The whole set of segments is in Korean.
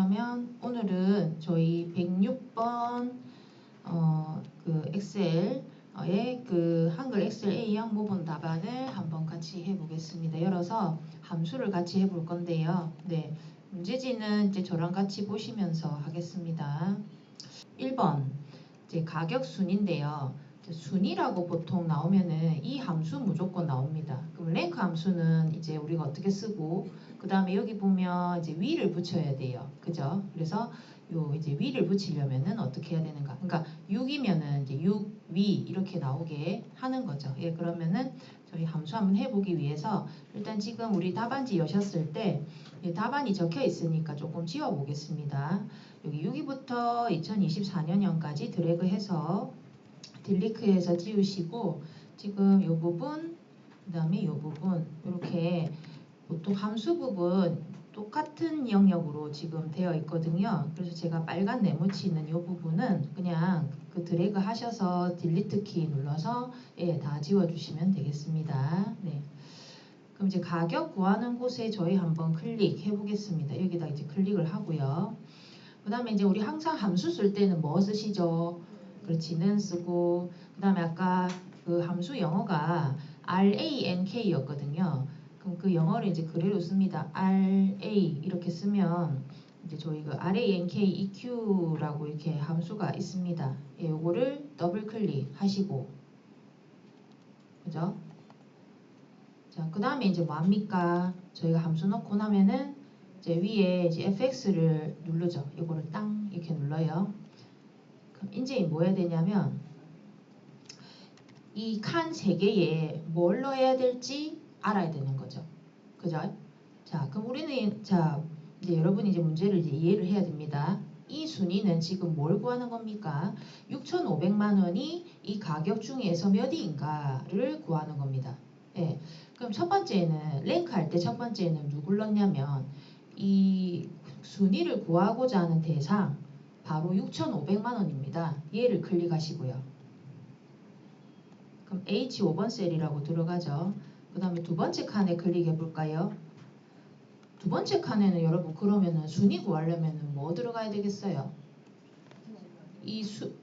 그러면 오늘은 저희 106번 그 엑셀의 그 한글 엑셀 A형 모분 답안을 한번 같이 해보겠습니다. 열어서 함수를 같이 해볼 건데요. 네, 문제지는 이제 저랑 같이 보시면서 하겠습니다. 1번 이제 가격 순인데요. 순이라고 보통 나오면은 이 함수 무조건 나옵니다. 그럼 랭크 함수는 이제 우리가 어떻게 쓰고, 그 다음에 여기 보면 이제 위를 붙여야 돼요. 그죠? 그래서 요 이제 위를 붙이려면은 어떻게 해야 되는가? 그러니까 6이면은 이제 6, 위 이렇게 나오게 하는 거죠. 예, 그러면은 저희 함수 한번 해보기 위해서 일단 지금 우리 답안지 여셨을 때 답안이 적혀 있으니까 조금 지워 보겠습니다. 여기 6위부터 2024년형까지 드래그해서 딜리트해서 지우시고, 지금 이 부분, 그 다음에 이 부분, 이렇게 보통 함수 부분 똑같은 영역으로 지금 되어 있거든요. 그래서 제가 빨간 네모치 있는 이 부분은 그냥 그 드래그 하셔서 딜리트 키 눌러서 다 지워주시면 되겠습니다. 네. 그럼 이제 가격 구하는 곳에 저희 한번 클릭해 보겠습니다. 여기다 이제 클릭을 하고요. 그 다음에 이제 우리 항상 함수 쓸 때는 뭐 쓰시죠? 그렇지는 쓰고, 그 다음에 아까 그 함수 영어가 RANK였거든요. 그럼 그 영어를 이제 그대로 씁니다. RA 이렇게 쓰면 이제 저희 그 RANKEQ라고 이렇게 함수가 있습니다. 예, 요거를 더블 클릭하시고, 그죠? 자, 그 다음에 이제 뭐 합니까? 저희가 함수 넣고 나면은 이제 위에 이제 fx를 누르죠. 이거를 땅 이렇게 눌러요. 그럼 이제 뭐 해야 되냐면 이 칸 3개에 뭘 넣어야 될지 알아야 되는 거죠. 그죠? 자, 그럼 우리는 자 이제 여러분이 이제 문제를 이제 이해를 해야 됩니다. 이 순위는 지금 뭘 구하는 겁니까? 6,500만 원이 이 가격 중에서 몇 위인가를 구하는 겁니다. 예. 그럼 첫 번째는 랭크 할 때 첫 번째는 누굴 넣냐면 이 순위를 구하고자 하는 대상 바로 6,500만 원입니다. 얘를 클릭하시고요. 그럼 H5번 셀이라고 들어가죠. 그 다음에 두 번째 칸에 클릭해 볼까요? 두 번째 칸에는 여러분 그러면은 순위 구하려면은 뭐 들어가야 되겠어요?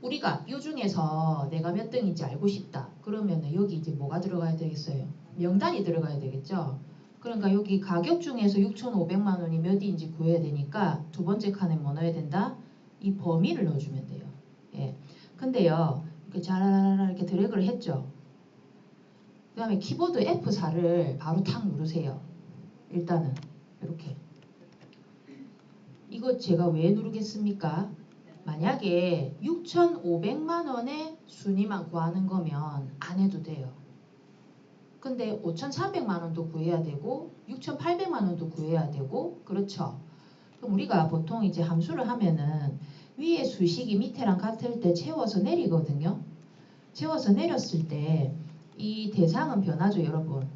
우리가 이 중에서 내가 몇 등인지 알고 싶다. 그러면은 여기 이제 뭐가 들어가야 되겠어요? 명단이 들어가야 되겠죠. 그러니까 여기 가격 중에서 6,500만 원이 몇 위인지 구해야 되니까 두 번째 칸에 뭐 넣어야 된다? 이 범위를 넣어주면 돼요. 예. 근데요, 이렇게 자라라라 이렇게 드래그를 했죠. 그 다음에 키보드 F4를 바로 탁 누르세요. 일단은 이렇게. 이거 제가 왜 누르겠습니까? 만약에 6,500만 원의 순위만 구하는 거면 안 해도 돼요. 근데 5,400만 원도 구해야 되고 6,800만 원도 구해야 되고, 그렇죠? 그럼 우리가 보통 이제 함수를 하면은 위에 수식이 밑에랑 같을 때 채워서 내리거든요. 채워서 내렸을 때 이 대상은 변하죠, 여러분.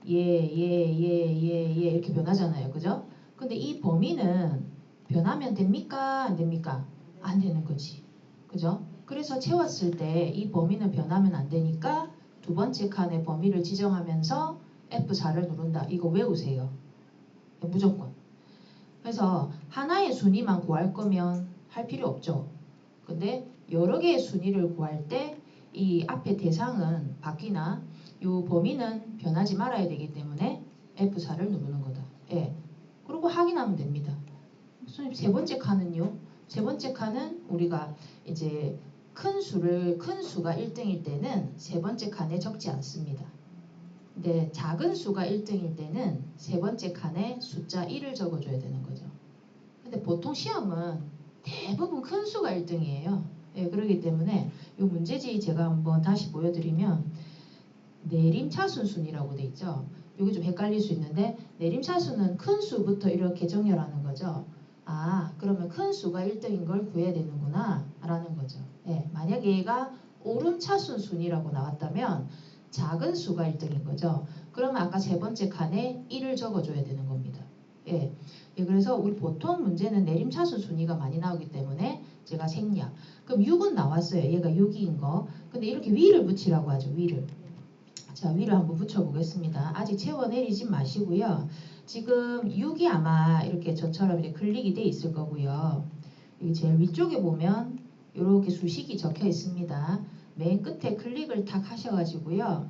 예 이렇게 변하잖아요. 그죠? 근데 이 범위는 변하면 됩니까? 안 됩니까? 안 되는 거지. 그죠? 그래서 채웠을 때 이 범위는 변하면 안 되니까 두 번째 칸의 범위를 지정하면서 F4를 누른다. 이거 외우세요. 무조건. 그래서 하나의 순위만 구할 거면 할 필요 없죠. 근데 여러 개의 순위를 구할 때 이 앞에 대상은 바뀌나 요 범위는 변하지 말아야 되기 때문에 F4를 누르는 거다. 예. 그리고 확인하면 됩니다. 선생님, 세 번째 칸은요? 세 번째 칸은 우리가 이제 큰 수가 1등일 때는 세 번째 칸에 적지 않습니다. 근데 작은 수가 1등일 때는 세 번째 칸에 숫자 1을 적어줘야 되는 거죠. 근데 보통 시험은 대부분 큰 수가 1등이에요. 예, 그렇기 때문에 이 문제지 제가 한번 다시 보여드리면 내림차순 순이라고 돼 있죠. 이게 좀 헷갈릴 수 있는데 내림차순은 큰 수부터 이렇게 정렬하는 거죠. 아, 그러면 큰 수가 1등인 걸 구해야 되는구나 라는 거죠. 예, 만약에 얘가 오름차순 순이라고 나왔다면 작은 수가 1등인 거죠. 그러면 아까 세 번째 칸에 1을 적어줘야 되는 겁니다. 예, 그래서 우리 보통 문제는 내림차순 순위가 많이 나오기 때문에 제가 생략. 그럼 6은 나왔어요. 얘가 6위인 거. 근데 이렇게 위를 붙이라고 하죠. 위를. 자, 위를 한번 붙여보겠습니다. 아직 채워내리지 마시고요. 지금 6이 아마 이렇게 저처럼 이제 클릭이 돼 있을 거고요. 여기 제일 위쪽에 보면 이렇게 수식이 적혀 있습니다. 맨 끝에 클릭을 탁 하셔가지고요.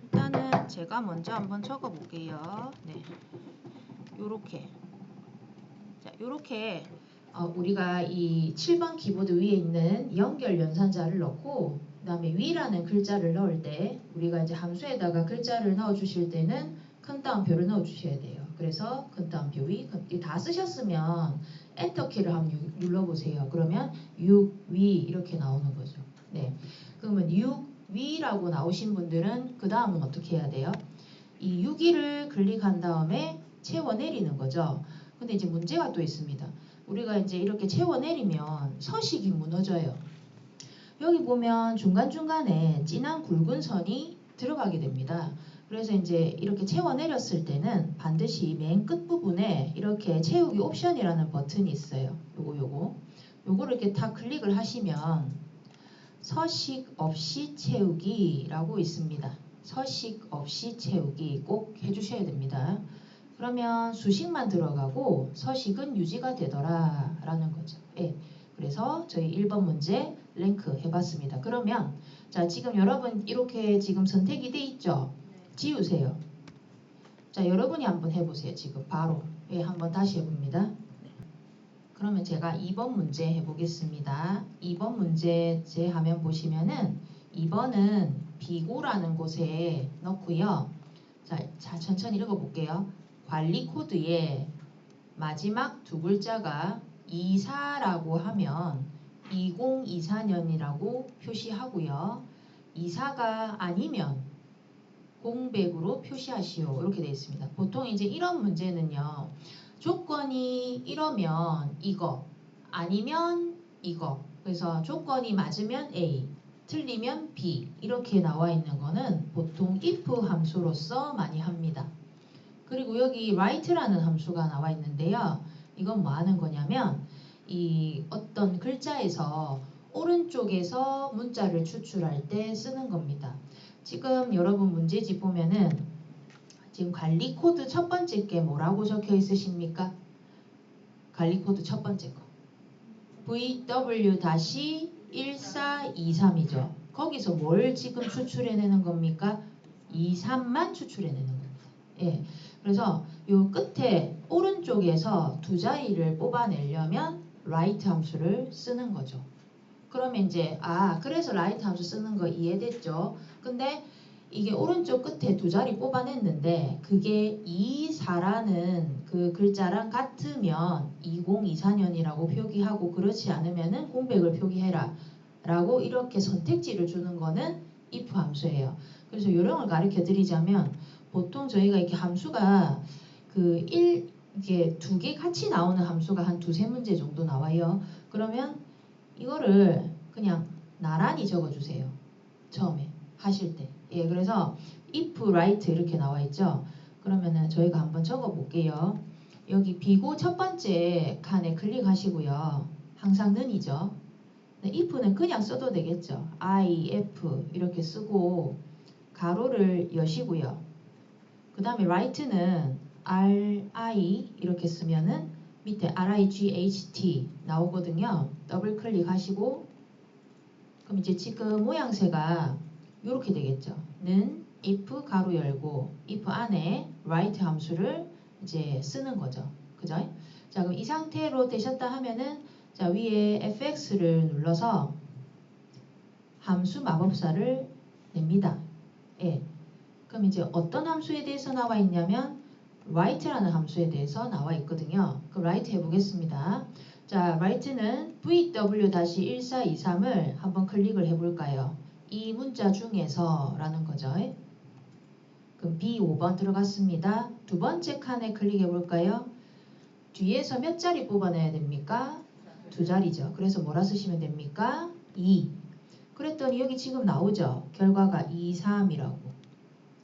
일단은 제가 먼저 한번 적어 볼게요. 네, 요렇게. 자, 요렇게 우리가 이 7번 키보드 위에 있는 연결 연산자를 넣고 그 다음에 위라는 글자를 넣을 때 우리가 이제 함수에다가 글자를 넣어 주실 때는 큰 따옴표를 넣어 주셔야 돼요. 그래서 큰 따옴표 위, 다 쓰셨으면 엔터키를 한번 눌러보세요. 그러면 6위 이렇게 나오는 거죠. 네, 그러면 6위라고 나오신 분들은 그 다음은 어떻게 해야 돼요? 이 6위를 클릭한 다음에 채워내리는 거죠. 근데 이제 문제가 또 있습니다. 우리가 이제 이렇게 채워내리면 서식이 무너져요. 여기 보면 중간중간에 진한 굵은 선이 들어가게 됩니다. 그래서 이제 이렇게 채워내렸을 때는 반드시 맨 끝부분에 이렇게 채우기 옵션이라는 버튼이 있어요. 요거를 이렇게 다 클릭을 하시면 서식 없이 채우기라고 있습니다. 서식 없이 채우기 꼭 해주셔야 됩니다. 그러면 수식만 들어가고 서식은 유지가 되더라 라는 거죠. 예. 그래서 저희 1번 문제 랭크 해봤습니다. 그러면 자, 지금 여러분 이렇게 지금 선택이 돼 있죠? 지우세요. 자, 여러분이 한번 해보세요. 지금 바로. 예, 한번 다시 해봅니다. 그러면 제가 2번 문제 해보겠습니다. 2번 문제 제 화면 보시면은 2번은 비고라는 곳에 넣고요. 자, 천천히 읽어볼게요. 관리 코드에 마지막 두 글자가 24라고 하면 2024년이라고 표시하고요. 24가 아니면 공백으로 표시하시오. 이렇게 되어 있습니다. 보통 이제 이런 문제는요. 조건이 이러면 이거, 아니면 이거. 그래서 조건이 맞으면 A, 틀리면 B 이렇게 나와 있는 거는 보통 if 함수로서 많이 합니다. 그리고 여기 write라는 함수가 나와 있는데요. 이건 뭐 하는 거냐면 이 어떤 글자에서 오른쪽에서 문자를 추출할 때 쓰는 겁니다. 지금 여러분 문제집 보면은 지금 관리 코드 첫 번째 게 뭐라고 적혀 있으십니까? 관리 코드 첫 번째 거. VW-1423이죠. 거기서 뭘 지금 추출해내는 겁니까? 23만 추출해내는 겁니다. 예. 그래서 요 끝에 오른쪽에서 두 자리를 뽑아내려면 write 함수를 쓰는 거죠. 그러면 이제 그래서 write 함수 쓰는 거 이해됐죠? 근데 이게 오른쪽 끝에 두 자리 뽑아냈는데 그게 24라는 그 글자랑 같으면 2024년이라고 표기하고 그렇지 않으면은 공백을 표기해라 라고 이렇게 선택지를 주는 거는 if 함수예요. 그래서 요령을 가르쳐 드리자면 보통 저희가 이렇게 함수가 이게 두 개 같이 나오는 함수가 한 두세 문제 정도 나와요. 그러면 이거를 그냥 나란히 적어주세요. 처음에 하실 때. 예, 그래서 if, write 이렇게 나와 있죠. 그러면은 저희가 한번 적어 볼게요. 여기 비고 첫 번째 칸에 클릭하시고요. 항상 는이죠. if는 그냥 써도 되겠죠. I, F 이렇게 쓰고 가로를 여시고요. 그 다음에 write는 RI 이렇게 쓰면은 밑에 RIGHT 나오거든요. 더블 클릭하시고 그럼 이제 지금 모양새가 이렇게 되겠죠. 는 if 가로 열고 if 안에 write 함수를 이제 쓰는 거죠. 그죠? 자, 그럼 이 상태로 되셨다 하면은 자, 위에 fx를 눌러서 함수 마법사를 냅니다. 예. 그럼 이제 어떤 함수에 대해서 나와 있냐면 write라는 함수에 대해서 나와 있거든요. 그럼 write 해보겠습니다. 자, write는 VW-1423을 한번 클릭을 해볼까요? 이 문자 중에서 라는 거죠. 그럼 B5번 들어갔습니다. 두 번째 칸에 클릭해볼까요? 뒤에서 몇 자리 뽑아내야 됩니까? 두 자리죠. 그래서 뭐라 쓰시면 됩니까? 2. 그랬더니 여기 지금 나오죠. 결과가 2, 3이라고.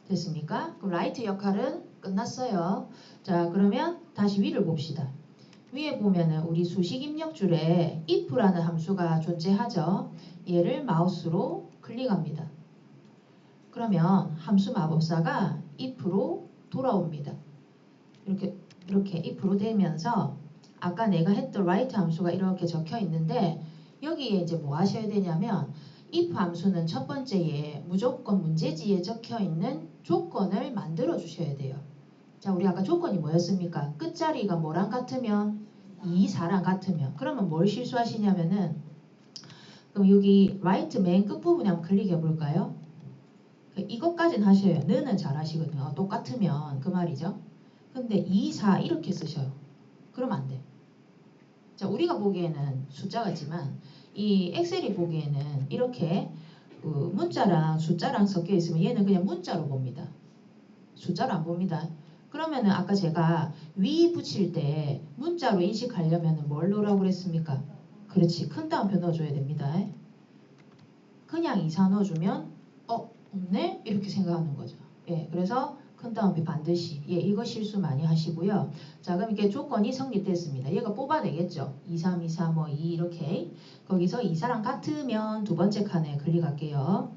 됐습니까? 그럼 write 역할은 끝났어요. 자, 그러면 다시 위를 봅시다. 위에 보면은 우리 수식 입력줄에 if라는 함수가 존재하죠. 얘를 마우스로 클릭합니다. 그러면 함수 마법사가 if로 돌아옵니다. 이렇게 if로 되면서 아까 내가 했던 write 함수가 이렇게 적혀 있는데 여기에 이제 뭐 하셔야 되냐면 if 함수는 첫 번째에 무조건 문제지에 적혀 있는 조건을 만들어 주셔야 돼요. 자, 우리 아까 조건이 뭐였습니까? 끝자리가 뭐랑 같으면 2, 4랑 같으면. 그러면 뭘 실수하시냐면은 그럼 여기 write 맨 끝부분에 한번 클릭해 볼까요? 이것까지는 하셔요. 너는 잘 하시거든요. 똑같으면 그 말이죠. 근데 2, 4 이렇게 쓰셔요. 그러면 안 돼. 자, 우리가 보기에는 숫자같지만 이 엑셀이 보기에는 이렇게 그 문자랑 숫자랑 섞여 있으면 얘는 그냥 문자로 봅니다. 숫자로 안 봅니다. 그러면은 아까 제가 위 붙일 때 문자로 인식하려면 뭘 넣으라고 그랬습니까? 그렇지. 큰 따옴표 넣어줘야 됩니다. 그냥 2, 4 넣어주면 없네? 이렇게 생각하는 거죠. 예, 그래서 큰 따옴표 반드시. 예, 이거 실수 많이 하시고요. 자, 그럼 이게 조건이 성립됐습니다. 얘가 뽑아내겠죠. 2, 3, 2, 4, 뭐 2 이렇게. 거기서 2, 4랑 같으면 두 번째 칸에 클릭할게요.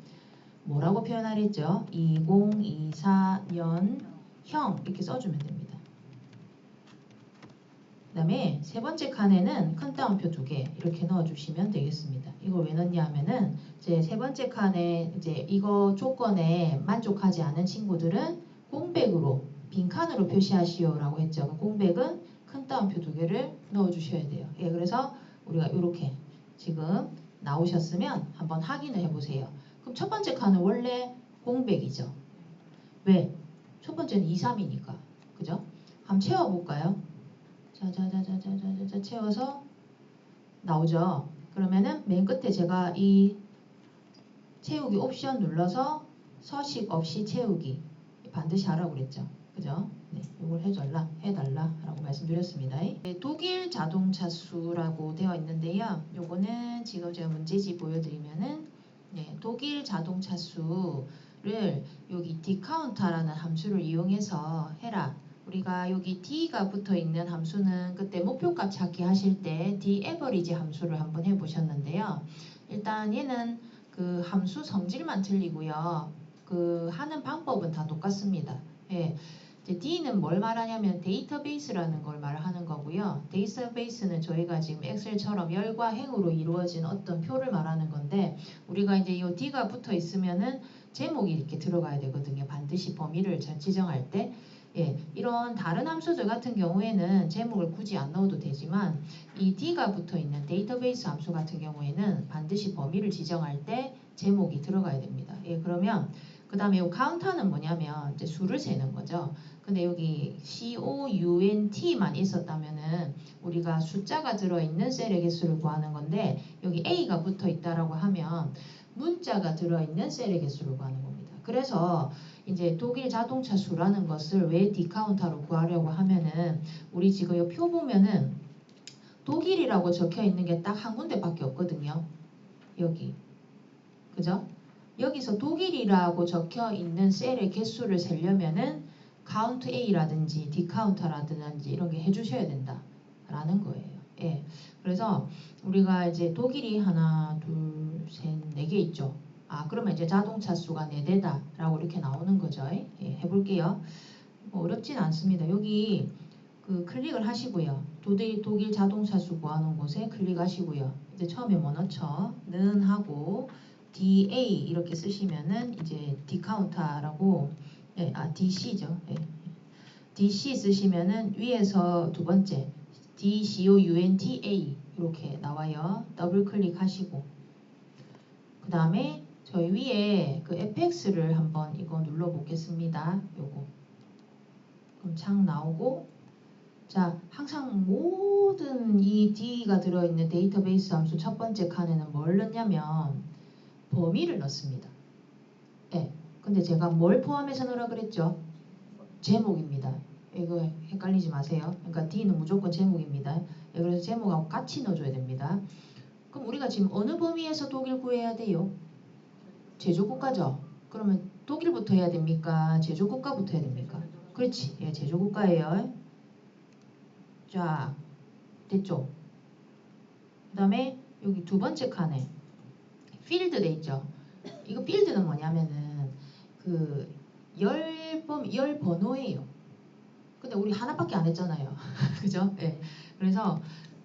뭐라고 표현하랬죠? 2024년 형 이렇게 써주면 됩니다. 그 다음에 세 번째 칸에는 큰 따옴표 2개 이렇게 넣어주시면 되겠습니다. 이걸 왜 넣냐 하면은 이제 세 번째 칸에 이제 이거 조건에 만족하지 않은 친구들은 공백으로 빈칸으로 표시하시오 라고 했죠. 공백은 큰 따옴표 2개를 넣어주셔야 돼요. 예, 그래서 우리가 이렇게 지금 나오셨으면 한번 확인을 해보세요. 그럼 첫 번째 칸은 원래 공백이죠. 왜? 첫 번째는 2, 3이니까. 그죠? 한번 채워볼까요? 자자자자자자자 채워서 나오죠. 그러면은 맨 끝에 제가 이 채우기 옵션 눌러서 서식 없이 채우기 반드시 하라고 그랬죠. 그죠? 네, 이걸 해달라 라고 말씀드렸습니다. 네, 독일 자동차 수라고 되어 있는데요. 요거는 지금 제가 문제지 보여드리면은 네, 독일 자동차 수를 여기 dcounter라는 함수를 이용해서 해라. 우리가 여기 d가 붙어 있는 함수는 그때 목표값 찾기 하실 때 daverage 함수를 한번 해보셨는데요. 일단 얘는 그 함수 성질만 틀리고요. 그 하는 방법은 다 똑같습니다. 예. 이제 D는 뭘 말하냐면 데이터베이스라는 걸 말하는 거고요. 데이터베이스는 저희가 지금 엑셀처럼 열과 행으로 이루어진 어떤 표를 말하는 건데 우리가 이제 이 D가 붙어 있으면은 제목이 이렇게 들어가야 되거든요. 반드시 범위를 지정할 때. 예, 이런 다른 함수들 같은 경우에는 제목을 굳이 안 넣어도 되지만 이 D가 붙어 있는 데이터베이스 함수 같은 경우에는 반드시 범위를 지정할 때 제목이 들어가야 됩니다. 예, 그러면 그 다음에 이 카운터는 뭐냐면 이제 수를 세는 거죠. 근데 여기 COUNT만 있었다면은 우리가 숫자가 들어있는 셀의 개수를 구하는 건데 여기 A가 붙어 있다라고 하면 문자가 들어있는 셀의 개수를 구하는 겁니다. 그래서 이제 독일 자동차 수라는 것을 왜 디카운터로 구하려고 하면은 우리 지금 이 표 보면은 독일이라고 적혀 있는 게 딱 한 군데밖에 없거든요. 여기. 그죠? 여기서 독일이라고 적혀 있는 셀의 개수를 세려면은 count A라든지 decounter라든지 이런 게 해주셔야 된다라는 거예요. 예. 그래서 우리가 이제 독일이 하나, 둘, 셋, 4개 있죠. 아, 그러면 이제 자동차 수가 4대다라고 이렇게 나오는 거죠. 예, 해볼게요. 뭐 어렵진 않습니다. 여기 그 클릭을 하시고요. 독일 자동차 수 구하는 곳에 클릭하시고요. 이제 처음에 뭐 넣죠? 는 하고 DA 이렇게 쓰시면은 이제 디카운터라고 예, DC죠. 예. DC 쓰시면은 위에서 두 번째 DCOUNTA 이렇게 나와요. 더블 클릭하시고 그 다음에 저희 위에 그 FX를 한번 이거 눌러 보겠습니다. 요거 그럼 창 나오고 자, 항상 모든 이 D가 들어있는 데이터베이스 함수 첫 번째 칸에는 뭘 넣냐면 범위를 넣습니다. 예. 근데 제가 뭘 포함해서 넣으라 그랬죠? 제목입니다. 이거 헷갈리지 마세요. 그러니까 D는 무조건 제목입니다. 예, 그래서 제목하고 같이 넣어줘야 됩니다. 그럼 우리가 지금 어느 범위에서 독일 구해야 돼요? 제조국가죠? 그러면 독일부터 해야 됩니까? 제조국가부터 해야 됩니까? 그렇지. 예, 제조국가예요. 자, 됐죠? 그 다음에 여기 두 번째 칸에 필드 돼 있죠? 이거 필드는 뭐냐면은 그 열 번호예요. 근데 우리 하나밖에 안 했잖아요. 그죠? 예. 그래서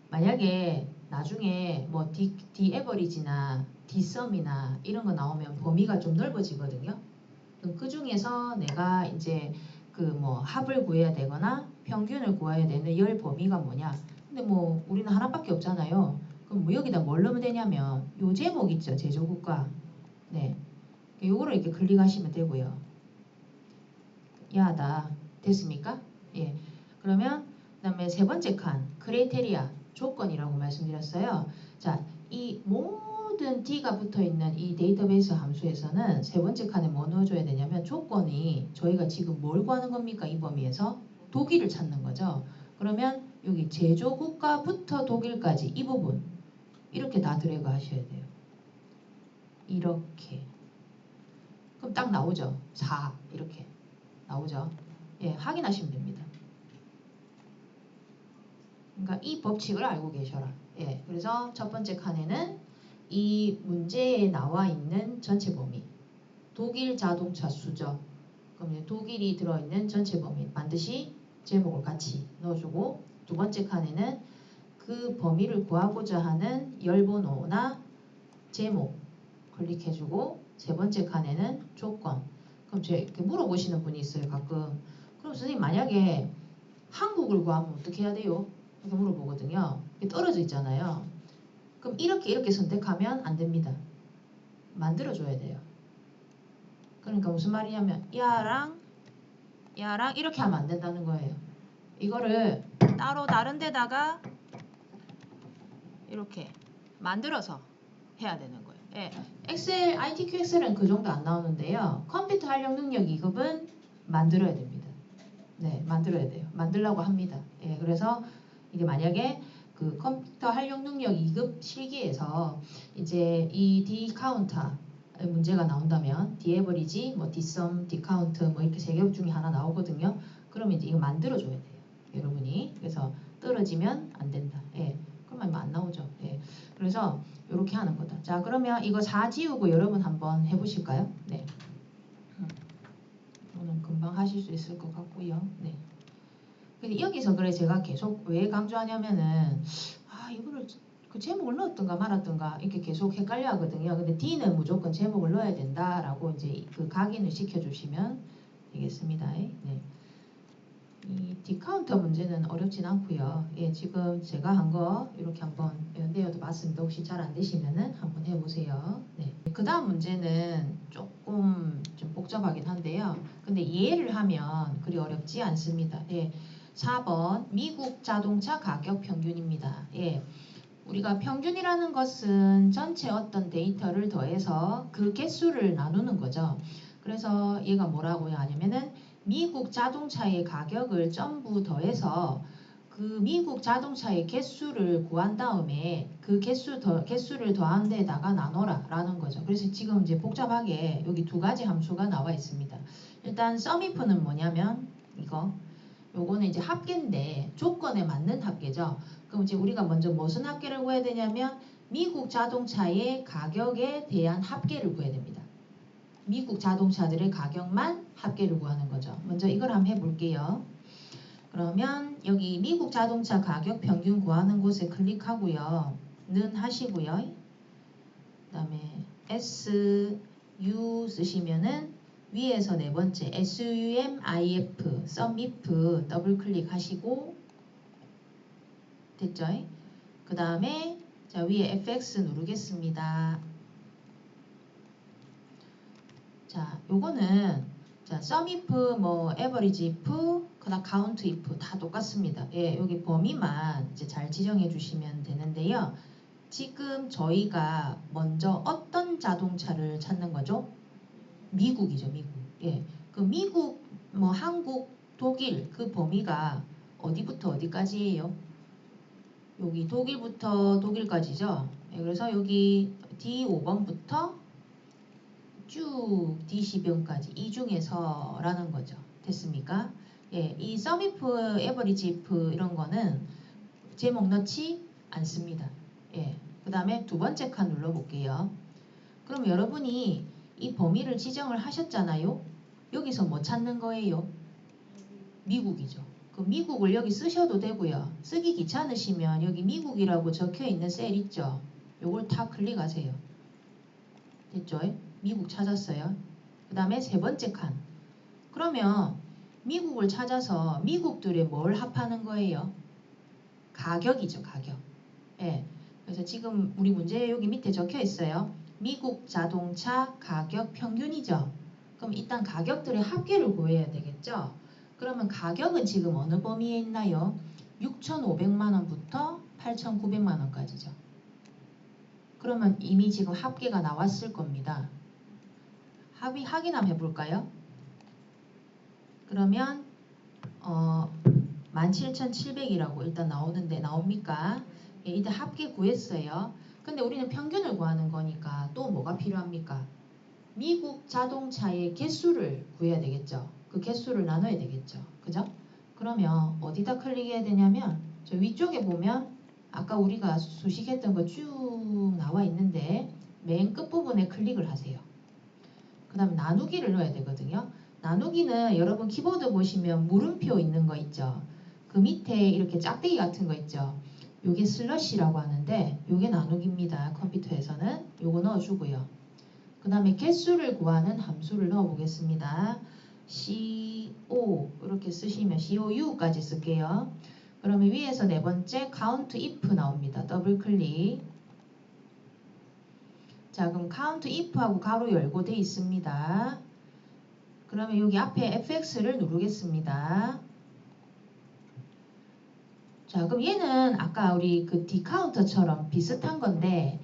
만약에 나중에 뭐 디에버리지나 디썸이나 이런 거 나오면 범위가 좀 넓어지거든요. 그럼 그 중에서 내가 이제 그 뭐 합을 구해야 되거나 평균을 구해야 되는 열 범위가 뭐냐. 근데 뭐 우리는 하나밖에 없잖아요. 그럼 뭐 여기다 뭘 넣으면 되냐면 요 제목 있죠. 제조국가. 네. 요거를 이렇게 클릭하시면 되고요. 야다. 됐습니까? 예. 그러면 그다음에 세 번째 칸 크라이테리아 조건이라고 말씀드렸어요. 자, 이 모든 D가 붙어 있는 이 데이터베이스 함수에서는 세 번째 칸에 뭐 넣어줘야 되냐면 조건이 저희가 지금 뭘 구하는 겁니까? 이 범위에서 독일을 찾는 거죠. 그러면 여기 제조국가부터 독일까지 이 부분 이렇게 다 드래그 하셔야 돼요. 이렇게. 그럼 딱 나오죠. 4 이렇게 나오죠. 예, 확인하시면 됩니다. 그러니까 이 법칙을 알고 계셔라. 예, 그래서 첫 번째 칸에는 이 문제에 나와 있는 전체 범위, 독일 자동차 수저, 그럼 독일이 들어있는 전체 범위 반드시 제목을 같이 넣어주고, 두 번째 칸에는 그 범위를 구하고자 하는 열번호나 제목 클릭해주고, 세 번째 칸에는 조건. 그럼 제 이렇게 물어보시는 분이 있어요 가끔. 그럼 선생님 만약에 한국을 구하면 어떻게 해야 돼요? 이렇게 물어보거든요. 떨어져 있잖아요. 그럼 이렇게 선택하면 안 됩니다. 만들어줘야 돼요. 그러니까 무슨 말이냐면 야랑 이렇게 하면 안 된다는 거예요. 이거를 따로 다른 데다가 이렇게 만들어서 해야 되는 거예요. 예. 엑셀, ITQ 엑셀은 그 정도 안 나오는데요. 컴퓨터 활용 능력 2급은 만들어야 됩니다. 네, 만들어야 돼요. 만들라고 합니다. 예, 그래서 이게 만약에 그 컴퓨터 활용 능력 2급 실기에서 이제 이 디카운터 문제가 나온다면 디에버리지, 뭐 디썸, 디카운트 뭐 이렇게 세 개 중에 하나 나오거든요. 그러면 이제 이거 만들어줘야 돼요. 여러분이. 그래서 떨어지면 안 된다. 예, 그러면 안 나오죠. 예, 그래서 이렇게 하는 거다. 자, 그러면 이거 4 지우고 여러분 한번 해보실까요? 네. 오늘 금방 하실 수 있을 것 같고요. 네. 근데 여기서 그래 제가 계속 왜 강조하냐면은 이거를 그 제목을 넣었던가 말았던가 이렇게 계속 헷갈려 하거든요. 근데 D는 무조건 제목을 넣어야 된다라고 이제 그 각인을 시켜주시면 되겠습니다. 네. 이 디카운터 문제는 어렵진 않고요. 예, 지금 제가 한 거 이렇게 한번 내어도 봤습니다. 혹시 잘 안 되시면은 한번 해보세요. 네. 그 다음 문제는 조금 좀 복잡하긴 한데요. 근데 이해를 하면 그리 어렵지 않습니다. 예. 4번 미국 자동차 가격 평균입니다. 예. 우리가 평균이라는 것은 전체 어떤 데이터를 더해서 그 개수를 나누는 거죠. 그래서 얘가 뭐라고 하냐면은 미국 자동차의 가격을 전부 더해서 그 미국 자동차의 개수를 구한 다음에 그 개수를 더한 데다가 나눠라 라는 거죠. 그래서 지금 이제 복잡하게 여기 두 가지 함수가 나와 있습니다. 일단 sumif는 뭐냐면 요거는 이제 합계인데 조건에 맞는 합계죠. 그럼 이제 우리가 먼저 무슨 합계를 구해야 되냐면 미국 자동차의 가격에 대한 합계를 구해야 됩니다. 미국 자동차들의 가격만 합계를 구하는 거죠. 먼저 이걸 한번 해볼게요. 그러면 여기 미국 자동차 가격 평균 구하는 곳에 클릭하고요. 는 하시고요. 그 다음에 SU 쓰시면은 위에서 네 번째 SUMIF, SUMIF 더블 클릭하시고 됐죠? 그 다음에 자 위에 FX 누르겠습니다. 자 요거는 자 SUMIF 뭐 average if 그다음 count if 다 똑같습니다. 예, 여기 범위만 이제 잘 지정해 주시면 되는데요. 지금 저희가 먼저 어떤 자동차를 찾는 거죠? 미국이죠, 미국. 예, 그 미국, 뭐 한국, 독일 그 범위가 어디부터 어디까지예요? 여기 독일부터 독일까지죠. 예, 그래서 여기 D5번부터 쭉 D10번까지 이 중에서라는 거죠. 됐습니까? 예, 이 SUMIF, average if 이런 거는 제목 넣지 않습니다. 예, 그 다음에 두 번째 칸 눌러볼게요. 그럼 여러분이 이 범위를 지정을 하셨잖아요. 여기서 뭐 찾는 거예요? 미국이죠. 그 미국을 여기 쓰셔도 되고요. 쓰기 귀찮으시면 여기 미국이라고 적혀 있는 셀 있죠. 요걸 다 클릭하세요. 됐죠? 미국 찾았어요. 그 다음에 세 번째 칸. 그러면 미국을 찾아서 미국들의 뭘 합하는 거예요? 가격이죠, 가격. 예. 그래서 지금 우리 문제 여기 밑에 적혀 있어요. 미국 자동차 가격 평균이죠. 그럼 일단 가격들의 합계를 구해야 되겠죠. 그러면 가격은 지금 어느 범위에 있나요? 6,500만 원부터 8,900만 원까지죠. 그러면 이미 지금 합계가 나왔을 겁니다. 확인 한번 해볼까요? 그러면 17,700이라고 일단 나오는데 나옵니까? 예, 일단 합계 구했어요. 근데 우리는 평균을 구하는 거니까 또 뭐가 필요합니까? 미국 자동차의 개수를 구해야 되겠죠. 그 개수를 나눠야 되겠죠. 그죠? 그러면 어디다 클릭해야 되냐면 저 위쪽에 보면 아까 우리가 수식했던 거 쭉 나와 있는데 맨 끝부분에 클릭을 하세요. 그 다음에 나누기를 넣어야 되거든요. 나누기는 여러분 키보드 보시면 물음표 있는 거 있죠. 그 밑에 이렇게 짝대기 같은 거 있죠. 요게 슬러시라고 하는데 요게 나누기입니다. 컴퓨터에서는 요거 넣어주고요. 그 다음에 개수를 구하는 함수를 넣어 보겠습니다. CO 이렇게 쓰시면 COU까지 쓸게요. 그러면 위에서 네 번째 count if 나옵니다. 더블 클릭. 자, 그럼 count if하고 가로 열고 돼 있습니다. 그러면 여기 앞에 fx를 누르겠습니다. 자, 그럼 얘는 아까 우리 그 디카운터처럼 비슷한 건데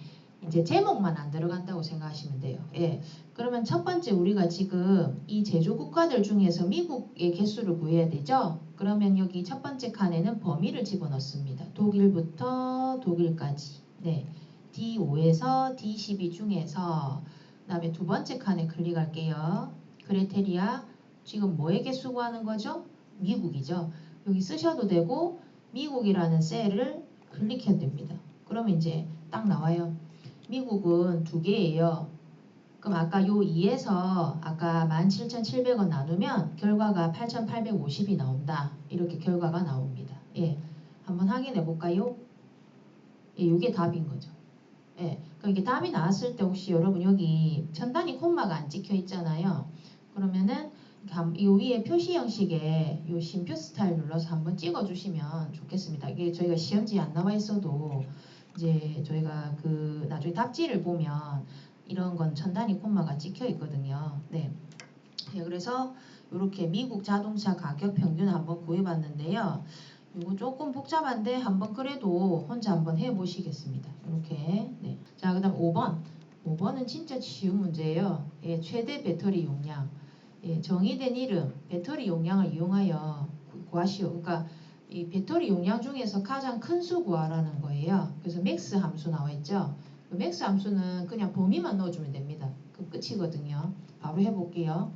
이제 제목만 안 들어간다고 생각하시면 돼요. 예. 그러면 첫 번째 우리가 지금 이 제조 국가들 중에서 미국의 개수를 구해야 되죠. 그러면 여기 첫 번째 칸에는 범위를 집어넣습니다. 독일부터 독일까지. 네. D5에서 D12 중에서 그 다음에 두 번째 칸에 클릭할게요. 크리테리아 지금 뭐의 개수 구하는 거죠? 미국이죠. 여기 쓰셔도 되고 미국이라는 셀을 클릭해도 됩니다. 그러면 이제 딱 나와요. 미국은 두 개예요. 그럼 아까 요 2에서 아까 17,700원 나누면 결과가 8,850이 나온다. 이렇게 결과가 나옵니다. 예. 한번 확인해 볼까요? 예, 요게 답인 거죠. 예. 그럼 이게 답이 나왔을 때 혹시 여러분 여기 천 단위 콤마가 안 찍혀 있잖아요. 그러면은 이 위에 표시 형식에 이 쉼표 스타일 눌러서 한번 찍어주시면 좋겠습니다. 이게 저희가 시험지에 안 나와 있어도 이제 저희가 그 나중에 답지를 보면 이런 건 천 단위 콤마가 찍혀 있거든요. 네. 네, 그래서 이렇게 미국 자동차 가격 평균 한번 구해봤는데요. 이거 조금 복잡한데 한번 그래도 혼자 한번 해보시겠습니다. 이렇게. 네. 자, 그 다음 5번. 5번은 진짜 쉬운 문제예요. 예, 최대 배터리 용량. 예, 정의된 이름, 배터리 용량을 이용하여 구하시오. 그러니까 이 배터리 용량 중에서 가장 큰 수 구하라는 거예요. 그래서 맥스 함수 나와 있죠. 그 맥스 함수는 그냥 범위만 넣어주면 됩니다. 그 끝이거든요. 바로 해볼게요.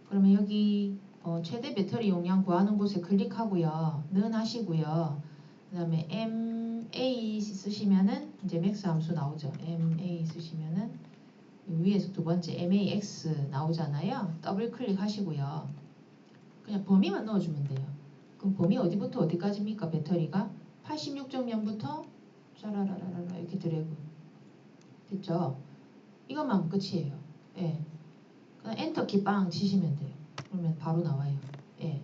그러면 여기 최대 배터리 용량 구하는 곳에 클릭하고요. 는 하시고요. 그 다음에 MA 쓰시면은 이제 맥스 함수 나오죠. MA 쓰시면은 위에서 두 번째 MAX 나오잖아요. 더블 클릭 하시고요. 그냥 범위만 넣어주면 돼요. 그럼 범위 어디부터 어디까지입니까? 배터리가 86.0부터 짜라라라라 이렇게 드래그 됐죠? 이것만 하면 끝이에요. 예. 그냥 엔터키 빵 치시면 돼요. 그러면 바로 나와요. 예.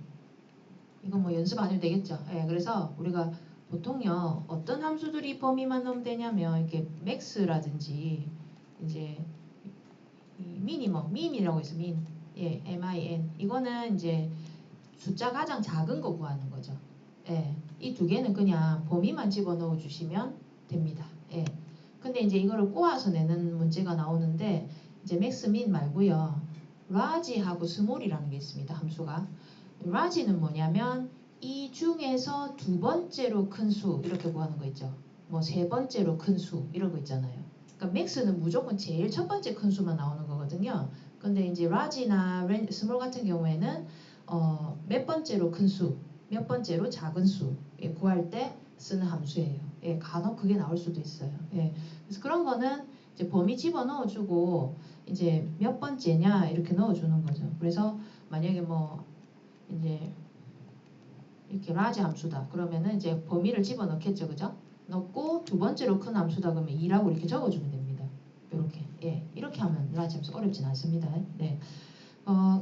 이건 뭐 연습 안 해도 되겠죠. 예. 그래서 우리가 보통요 어떤 함수들이 범위만 넣으면 되냐면 이렇게 맥스라든지 이제 미니멈, 민이라고 해서 민, 예, min. 이거는 이제 숫자 가장 작은 거 구하는 거죠. 예, 이 두 개는 그냥 범위만 집어넣어 주시면 됩니다. 예. 근데 이제 이거를 꼬아서 내는 문제가 나오는데 이제 맥스 민 말고요. 라지하고 스몰이라는 게 있습니다. 함수가. 라지는 뭐냐면 이 중에서 두 번째로 큰 수 이렇게 구하는 거 있죠. 뭐 세 번째로 큰 수 이런 거 있잖아요. 그러니까 맥스는 무조건 제일 첫 번째 큰 수만 나오는 거거든요. 근데 이제 라지나 스몰 같은 경우에는 몇 번째로 큰 수, 몇 번째로 작은 수 구할 때 쓰는 함수예요. 예, 간혹 그게 나올 수도 있어요. 예, 그래서 그런 거는 이제 범위 집어 넣어주고 이제 몇 번째냐 이렇게 넣어주는 거죠. 그래서 만약에 뭐 이제 이렇게 라지 함수다. 그러면은 이제 범위를 집어넣겠죠, 그죠? 넣고 두 번째로 큰 함수다 그러면 2라고 이렇게 적어주면 됩니다. 이렇게 이렇게 하면 라지 함수 어렵진 않습니다. 네.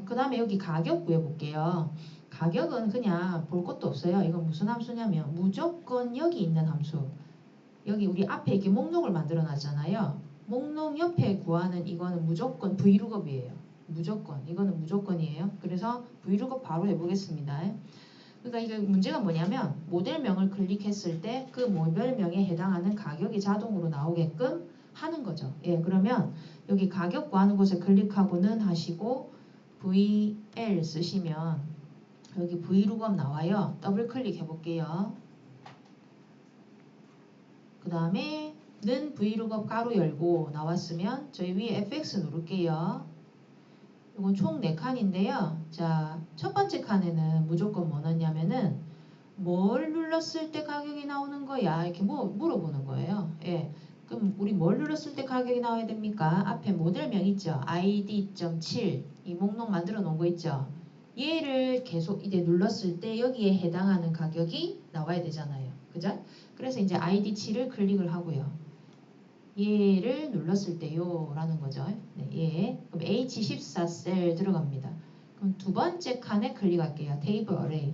그 다음에 여기 가격 구해볼게요. 가격은 그냥 볼 것도 없어요. 이건 무슨 함수냐면 무조건 여기 있는 함수. 여기 우리 앞에 이렇게 목록을 만들어 놨잖아요. 목록 옆에 구하는 이거는 무조건 V룩업이에요. 무조건. 이거는 무조건이에요. 그래서 V룩업 바로 해보겠습니다. 그러니까 이게 문제가 뭐냐면 모델명을 클릭했을 때 그 모델명에 해당하는 가격이 자동으로 나오게끔 하는 거죠. 그러면 여기 가격 구하는 곳에 클릭하고는 하시고 VL 쓰시면 여기 V룩업 나와요. 더블 클릭해 볼게요. 그 다음에 는 V룩업 가로 열고 나왔으면 저희 위에 FX 누를게요. 이건 총 4칸인데요. 자, 첫 번째 칸에는 무조건 뭐 넣냐면은 뭘 눌렀을 때 가격이 나오는 거야? 이렇게 물어보는 거예요. 그럼 우리 뭘 눌렀을 때 가격이 나와야 됩니까? 앞에 모델명 있죠? id.7 이 목록 만들어 놓은 거 있죠? 얘를 계속 이제 눌렀을 때 여기에 해당하는 가격이 나와야 되잖아요. 그죠? 그래서 이제 id7을 클릭을 하고요. 얘를 눌렀을 때요 라는 거죠. 그럼 H14 셀 들어갑니다. 그럼 두 번째 칸에 클릭할게요. 테이블 어레이.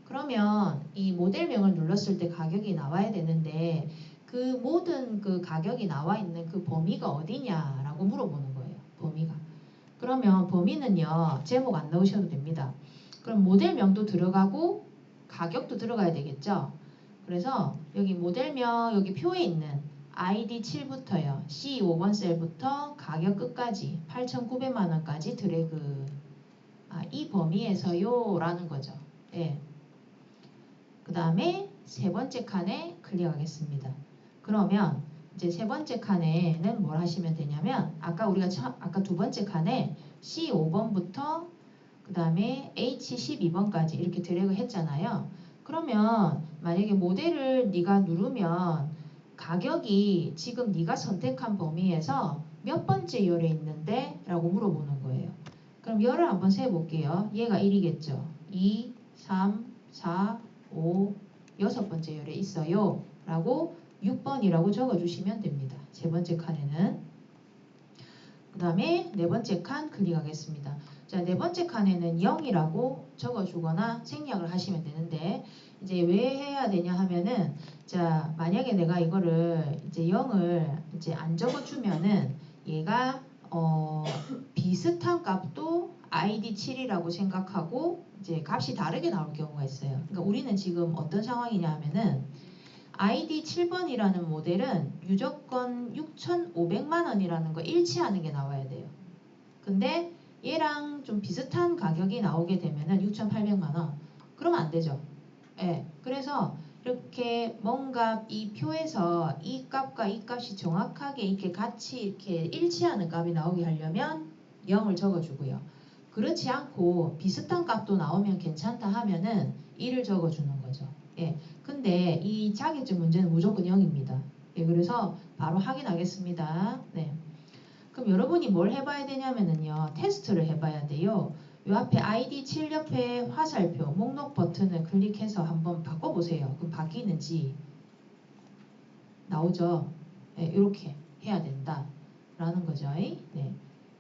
그러면 이 모델명을 눌렀을 때 가격이 나와야 되는데 그 모든 그 가격이 나와 있는 그 범위가 어디냐라고 물어보는 거예요. 범위가. 그러면 범위는요. 제목 안 넣으셔도 됩니다. 그럼 모델명도 들어가고 가격도 들어가야 되겠죠. 그래서 여기 모델명 여기 표에 있는 ID 7부터요. C 5번 셀부터 가격 끝까지 8,900만 원까지 드래그. 이 범위에서요 라는 거죠. 그 다음에 세 번째 칸에 클릭하겠습니다. 그러면 이제 세 번째 칸에는 뭘 하시면 되냐면 아까 두 번째 칸에 C 5번부터 그 다음에 H 12번까지 이렇게 드래그 했잖아요. 그러면 만약에 모델을 네가 누르면 가격이 지금 네가 선택한 범위에서 몇 번째 열에 있는데? 라고 물어보는 거예요. 그럼 열을 한번 세볼게요. 얘가 1이겠죠. 2, 3, 4, 5, 여섯 번째 열에 있어요. 라고 6번이라고 적어주시면 됩니다. 세 번째 칸에는. 그 다음에 네 번째 칸 클릭하겠습니다. 자, 네 번째 칸에는 0이라고 적어주거나 생략을 하시면 되는데 이제 왜 해야 되냐 하면은 자, 만약에 내가 이거를 이제 0을 이제 안 적어주면은 얘가 비슷한 값도 ID 7이라고 생각하고 이제 값이 다르게 나올 경우가 있어요. 그러니까 우리는 지금 어떤 상황이냐 하면은 ID 7번이라는 모델은 무조건 6,500만 원이라는 거 일치하는 게 나와야 돼요. 근데 얘랑 좀 비슷한 가격이 나오게 되면은 6,800만 원. 그러면 안 되죠. 그래서 이렇게 뭔가 이 표에서 이 값과 이 값이 정확하게 이렇게 같이 이렇게 일치하는 값이 나오게 하려면 0을 적어주고요. 그렇지 않고 비슷한 값도 나오면 괜찮다 하면은 1을 적어주는 거죠. 근데 이 자격증 문제는 무조건 0입니다. 그래서 바로 확인하겠습니다. 그럼 여러분이 뭘 해봐야 되냐면요. 테스트를 해봐야 돼요. 요 앞에 ID 7 옆에 화살표 목록 버튼을 클릭해서 한번 바꿔보세요. 그럼 바뀌는지 나오죠. 이렇게 해야 된다 라는 거죠.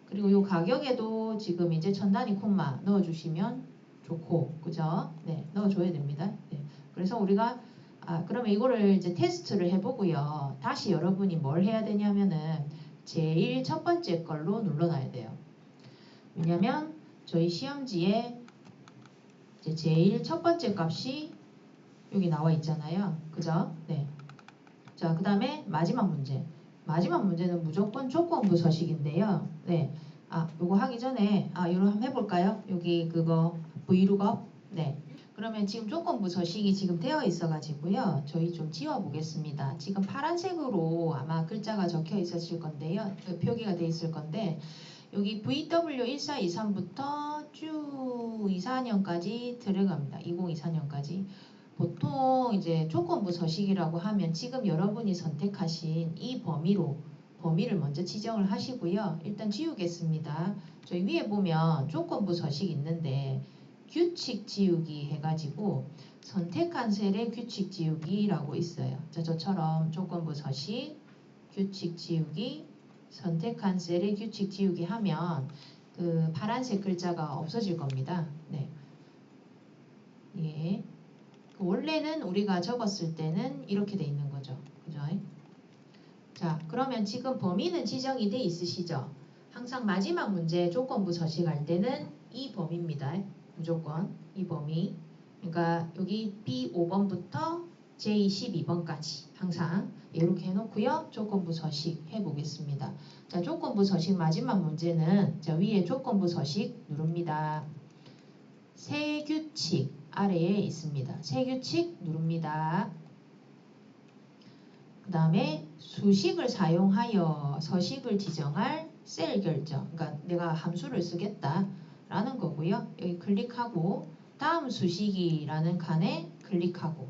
그리고 요 가격에도 지금 이제 천 단위 콤마 넣어주시면 좋고, 그죠? 넣어줘야 됩니다. 그래서 우리가 그러면 이거를 이제 테스트를 해보고요. 다시 여러분이 뭘 해야 되냐면은 제일 첫 번째 걸로 눌러놔야 돼요. 왜냐면 저희 시험지에 이제 제일 첫 번째 값이 여기 나와 있잖아요. 그죠? 자, 그 다음에 마지막 문제. 마지막 문제는 무조건 조건부 서식인데요. 요거 하기 전에 요거 한번 해볼까요? 여기 그거 V룩업. 그러면 지금 조건부 서식이 지금 되어 있어 가지고요. 저희 좀 지워 보겠습니다. 지금 파란색으로 아마 글자가 적혀 있으실 건데요. 표기가 되어 있을 건데 여기 VW1423부터 쭉 24년까지 들어갑니다. 2024년까지. 보통 이제 조건부 서식이라고 하면 지금 여러분이 선택하신 이 범위를 먼저 지정을 하시고요. 일단 지우겠습니다. 저희 위에 보면 조건부 서식 있는데 규칙 지우기 해가지고 선택한 셀의 규칙 지우기라고 있어요. 자, 저처럼 조건부 서식, 규칙 지우기, 선택한 셀의 규칙 지우기 하면 그 파란색 글자가 없어질 겁니다. 네. 예. 원래는 우리가 적었을 때는 이렇게 돼 있는 거죠. 그죠? 자, 그러면 지금 범위는 지정이 돼 있으시죠? 항상 마지막 문제 조건부 서식할 때는 이 범위입니다. 무조건 이 범위. 그러니까 여기 B5번부터 J12번까지 항상 이렇게 해놓고요. 조건부 서식 해보겠습니다. 자, 조건부 서식 마지막 문제는 자, 위에 조건부 서식 누릅니다. 세 규칙 아래에 있습니다. 세 규칙 누릅니다. 그 다음에 수식을 사용하여 서식을 지정할 셀 결정. 그러니까 내가 함수를 쓰겠다라는 거고요. 여기 클릭하고 다음 수식이라는 칸에 클릭하고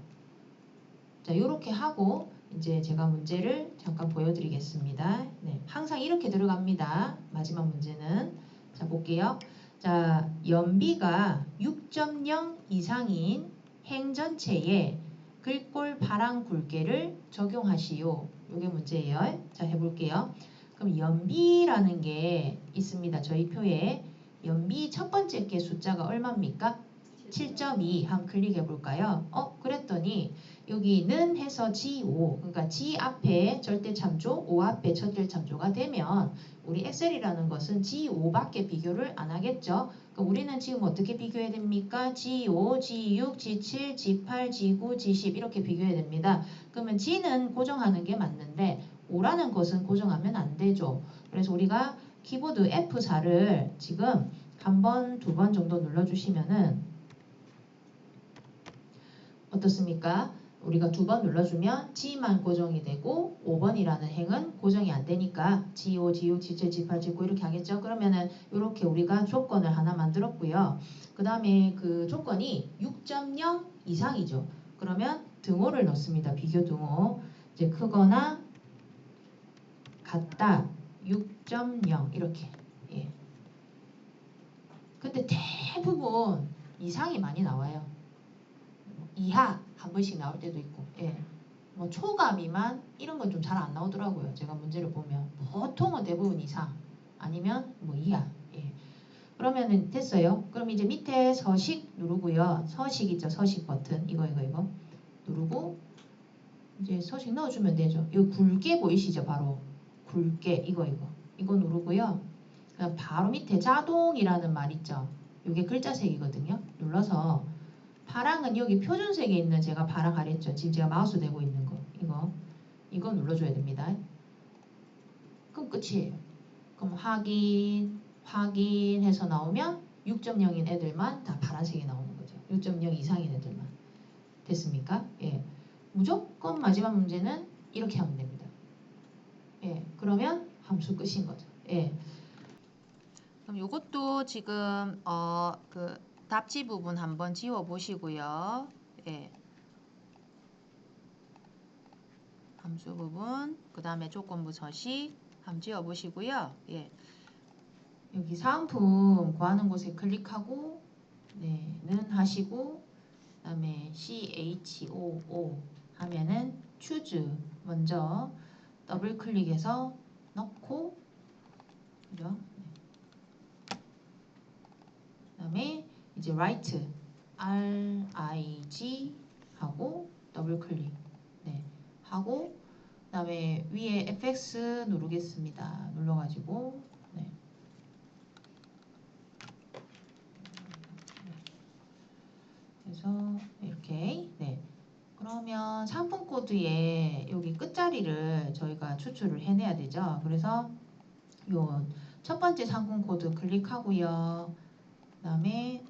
자, 요렇게 하고 이제 제가 문제를 잠깐 보여드리겠습니다. 네, 항상 이렇게 들어갑니다. 마지막 문제는 자, 볼게요. 자, 연비가 6.0 이상인 행 전체에 글꼴 파랑 굵게를 적용하시오. 요게 문제예요. 자, 해볼게요. 그럼 연비라는 게 있습니다. 저희 표에 연비 첫 번째 게 숫자가 얼마입니까? 7.2 한번 클릭해 볼까요? 그랬더니 여기는 해서 G5 그러니까 G 앞에 절대참조, O 앞에 절대참조가 되면 우리 엑셀이라는 것은 G5밖에 비교를 안 하겠죠. 그럼 우리는 지금 어떻게 비교해야 됩니까? G5, G6, G7, G8, G9, G10 이렇게 비교해야 됩니다. 그러면 G는 고정하는 게 맞는데 O라는 것은 고정하면 안 되죠. 그래서 우리가 키보드 F4를 지금 한 번, 두 번 정도 눌러주시면은 어떻습니까? 우리가 두 번 눌러주면 G만 고정이 되고 5번이라는 행은 고정이 안 되니까 G5, G6, G7, G8, G9 이렇게 하겠죠? 그러면은 이렇게 우리가 조건을 하나 만들었고요. 그 다음에 그 조건이 6.0 이상이죠. 그러면 등호를 넣습니다. 비교 등호. 이제 크거나 같다 6.0 이렇게. 예. 근데 대부분 이상이 많이 나와요. 이하 한 번씩 나올 때도 있고, 예. 뭐 초과 미만 이런 건 좀 잘 안 나오더라고요. 제가 문제를 보면 보통은 대부분 이상 아니면 뭐 이하. 예. 그러면은 됐어요. 그럼 이제 밑에 서식 누르고요. 서식 있죠. 서식 버튼 이거 누르고 이제 서식 넣어주면 되죠. 이거 굵게 보이시죠? 바로 굵게 이거 누르고요. 그냥 바로 밑에 자동이라는 말 있죠. 이게 글자색이거든요. 눌러서 파랑은 여기 표준색에 있는 제가 파랑 가렸죠. 지금 제가 마우스 대고 있는 거 이거 눌러줘야 됩니다. 그럼 끝이에요. 그럼 확인해서 나오면 6.0인 애들만 다 파란색이 나오는 거죠. 6.0 이상인 애들만. 됐습니까? 예. 무조건 마지막 문제는 이렇게 하면 됩니다. 예. 그러면 함수 끝인 거죠. 예. 그럼 이것도 지금 그 답지 부분 한번 지워 보시고요. 예. 함수 부분, 그 다음에 조건부 서식 한번 지워 보시고요. 예. 여기 사은품 구하는 곳에 클릭하고 는 하시고 그 다음에 CHOO 하면은 choose 먼저 더블 클릭해서 넣고 그죠? 그 다음에 이제 write RIG 하고 더블 클릭 하고 그 다음에 위에 FX 누르겠습니다. 눌러가지고 그래서 이렇게 그러면 상품 코드에 여기 끝자리를 저희가 추출을 해내야 되죠. 그래서 요 첫 번째 상품 코드 클릭하고요. 그다음에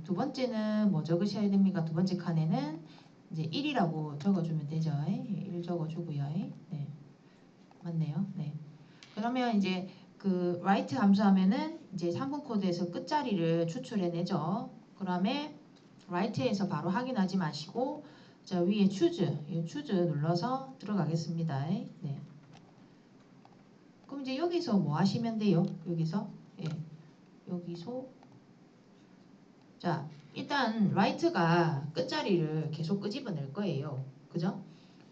두 번째는 뭐 적으셔야 됩니까? 두 번째 칸에는 이제 1이라고 적어주면 되죠. 1 적어주고요. 네, 맞네요. 네. 그러면 이제 그 write 함수 하면은 이제 상품 코드에서 끝자리를 추출해내죠. 그다음에 write에서 바로 확인하지 마시고 자 위에 choose, 이 choose 눌러서 들어가겠습니다. 네. 그럼 이제 여기서 뭐 하시면 돼요? 여기서 자 일단 write가 끝자리를 계속 끄집어낼 거예요. 그죠?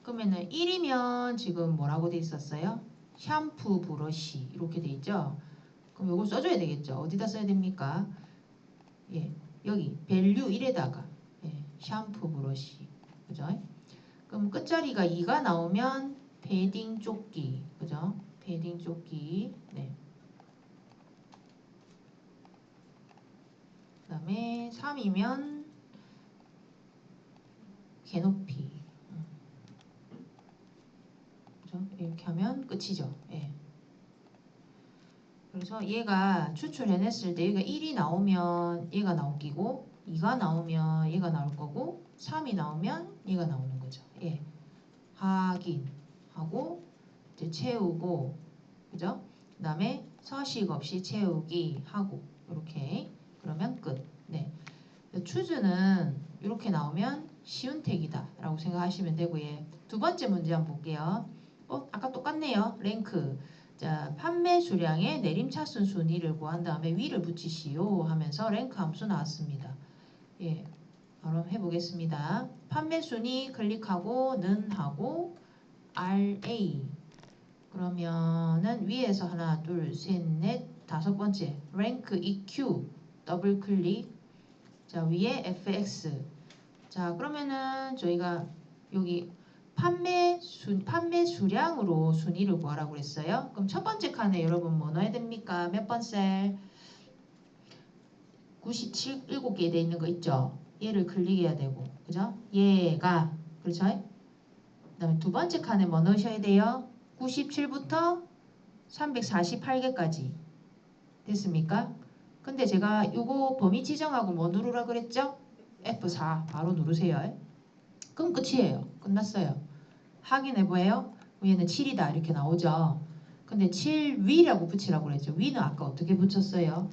그러면은 1이면 지금 뭐라고 돼 있었어요? 샴푸 브러쉬 이렇게 돼 있죠? 그럼 요거 써줘야 되겠죠? 어디다 써야 됩니까? 예, 여기 value 1에다가 예, 샴푸 브러쉬 그죠? 그럼 끝자리가 2가 나오면 패딩 조끼 그죠? 패딩 조끼 네. 그 다음에 3이면 개높이 그죠? 이렇게 하면 끝이죠. 예. 그래서 얘가 추출해냈을 때 여기가 1이 나오면 얘가 나올 끼고 2가 나오면 얘가 나올 거고 3이 나오면 얘가 나오는 거죠. 예. 확인하고 이제 채우고 그죠? 그 다음에 서식 없이 채우기 하고 이렇게 그러면 끝. 네. 추즈는 이렇게 나오면 쉬운 택이다 라고 생각하시면 되고요. 두 번째 문제 한번 볼게요. 아까 똑같네요. 랭크. 자, 판매 수량의 내림차순 순위를 구한 다음에 위를 붙이시오 하면서 랭크 함수 나왔습니다. 예, 바로 해보겠습니다. 판매 순위 클릭하고 는 하고 RA 그러면은 위에서 하나 둘셋넷 다섯 번째 랭크 EQ 더블 클릭 자 위에 FX 자 그러면은 저희가 여기 판매 수량으로 순위를 구하라고 그랬어요. 그럼 첫 번째 칸에 여러분 뭐 넣어야 됩니까? 몇 번 셀? 97 7개 돼 있는 거 있죠? 얘를 클릭해야 되고 그죠? 얘가 그렇죠? 그 다음에 두 번째 칸에 뭐 넣으셔야 돼요? 97부터 348개까지 됐습니까? 근데 제가 요거 범위 지정하고 뭐 누르라 그랬죠? F4 바로 누르세요. 그럼 끝이에요. 끝났어요. 확인해봐요. 얘는 7이다 이렇게 나오죠. 근데 7위라고 붙이라고 그랬죠. 위는 아까 어떻게 붙였어요?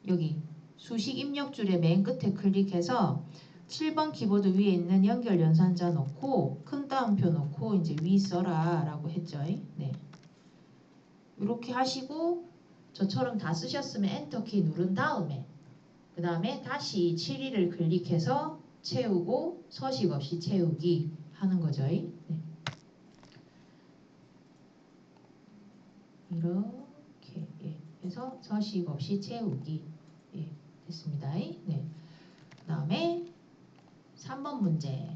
여기 수식 입력줄의 맨 끝에 클릭해서 7번 키보드 위에 있는 연결 연산자 넣고 큰 따옴표 넣고 이제 위 써라 라고 했죠. 네. 이렇게 하시고 저처럼 다 쓰셨으면 엔터키 누른 다음에 그 다음에 다시 7위를 클릭해서 채우고 서식 없이 채우기 하는 거죠. 네. 이렇게 예. 해서 서식 없이 채우기 예. 됐습니다. 네. 그 다음에 3번 문제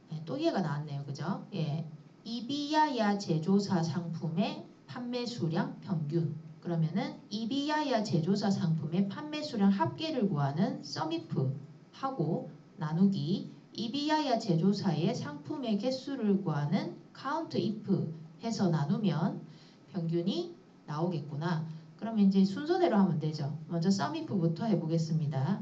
네, 또 얘가 나왔네요. 그죠? 예. 이비야야 제조사 상품의 판매 수량 평균 그러면은 이비야야 제조사 상품의 판매 수량 합계를 구하는 서미프 하고 나누기 이비야야 제조사의 상품의 개수를 구하는 카운트 이프 해서 나누면 평균이 나오겠구나. 그러면 이제 순서대로 하면 되죠. 먼저 서미프부터 해보겠습니다.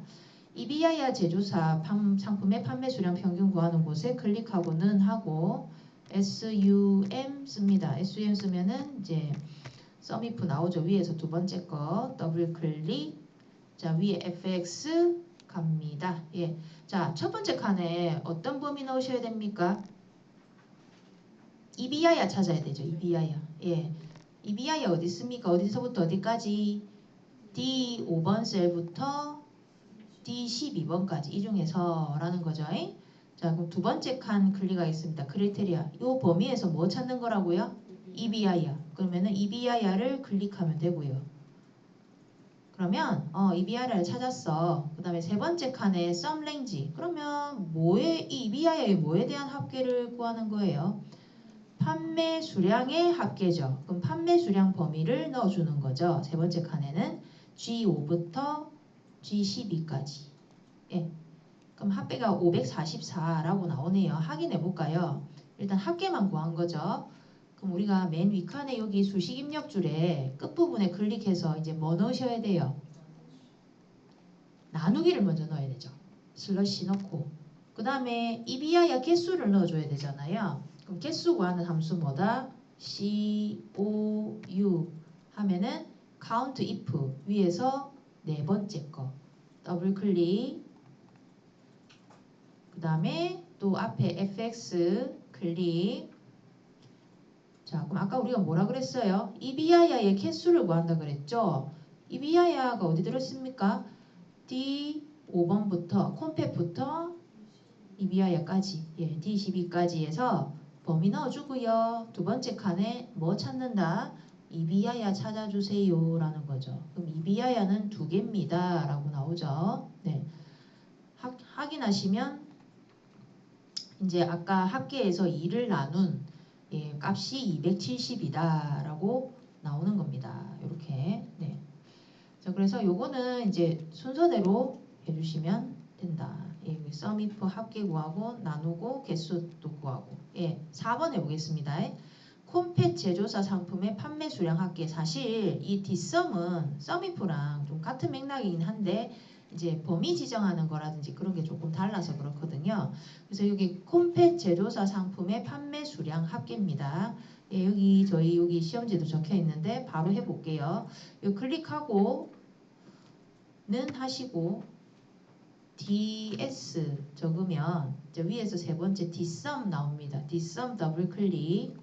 이비야야 제조사 상품의 판매 수량 평균 구하는 곳에 클릭하고는 하고 SUM 씁니다. SUM 쓰면은 이제 서미프 나오죠. 위에서 두 번째 거 더블 클릭 자 위에 FX 갑니다. 예. 자, 첫 번째 칸에 어떤 범위 넣으셔야 됩니까? 이비야야 찾아야 되죠. 이비야야. 예. 이비야야 어디 있습니까? 어디서부터 어디까지? D5번 셀부터 D12번까지 이 중에서 라는 거죠. 자, 그럼 두 번째 칸 클릭하겠습니다. 크리테리아. 이 범위에서 뭐 찾는 거라고요? EBI야. 그러면은 EBI야를 클릭하면 되고요. 그러면 EBI야를 찾았어. 그 다음에 세 번째 칸에 sum range. 그러면 이 EBI야의 뭐에 대한 합계를 구하는 거예요? 판매 수량의 합계죠. 그럼 판매 수량 범위를 넣어주는 거죠. 세 번째 칸에는 G5부터 G12까지. 예. 그럼 합계가 544라고 나오네요. 확인해 볼까요? 일단 합계만 구한 거죠. 그럼 우리가 맨 윗칸에 여기 수식 입력줄에 끝부분에 클릭해서 이제 뭐 넣으셔야 돼요? 나누기를 먼저 넣어야 되죠. 슬러시 넣고 그 다음에 EBI야 개수를 넣어줘야 되잖아요. 그럼 개수 구하는 함수 뭐다? COU 하면은 count if 위에서 네 번째 거 더블 클릭 그 다음에 또 앞에 fx 클릭 자 그럼 아까 우리가 뭐라 그랬어요? EBI야의 개수를 구한다 그랬죠? EBI야가 어디 들어있습니까? D 5번부터 콤팻부터 이비아야까지 D12까지 해서 범위 넣어주고요. 두 번째 칸에 뭐 찾는다? 이비아야 찾아주세요 라는 거죠. 그럼 이비아야는 2개입니다 라고 나오죠. 네. 확인하시면 이제 아까 합계에서 2를 나눈 값이 270이다 라고 나오는 겁니다. 이렇게. 네. 자, 그래서 요거는 이제 순서대로 해주시면 된다. sum if 합계 구하고 나누고 개수도 구하고. 4번 해보겠습니다. 콤팻 제조사 상품의 판매 수량 합계. 사실 이 dsum은 sum if랑 좀 같은 맥락이긴 한데 이제 범위 지정하는 거라든지 그런 게 조금 달라서 그렇거든요. 그래서 여기 콤팻 제조사 상품의 판매 수량 합계입니다. 여기 저희 여기 시험지도 적혀 있는데 바로 해볼게요. 여기 클릭하고 는 하시고 ds 적으면 이제 위에서 세 번째 dsum 나옵니다. dsum 더블 클릭.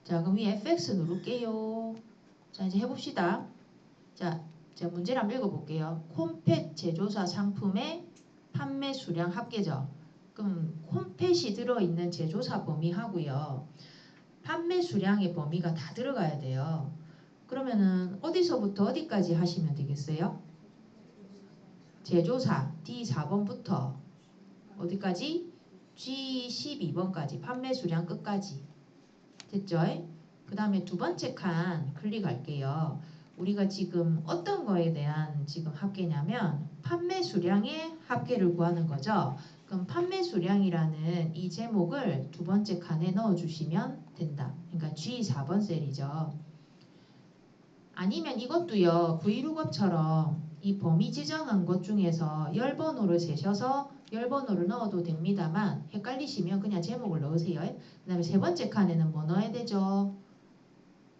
자, 그럼 위 fx 누를게요. 자, 이제 해봅시다. 자, 제가 문제를 한번 읽어볼게요. 콤팻 제조사 상품의 판매 수량 합계죠. 그럼 콤팻이 들어있는 제조사 범위하고요. 판매 수량의 범위가 다 들어가야 돼요. 그러면은 어디서부터 어디까지 하시면 되겠어요? 제조사 D4번부터 어디까지? G12번까지 판매 수량 끝까지. 됐죠? 그 다음에 두 번째 칸 클릭할게요. 우리가 지금 어떤 거에 대한 지금 합계냐면 판매 수량의 합계를 구하는 거죠. 그럼 판매 수량이라는 이 제목을 두 번째 칸에 넣어주시면 된다. 그러니까 G4번 셀이죠. 아니면 이것도요. 브이룩업처럼 이 범위 지정한 것 중에서 열번호를 세셔서 열번호를 넣어도 됩니다만 헷갈리시면 그냥 제목을 넣으세요. 그 다음에 세 번째 칸에는 뭐 넣어야 되죠?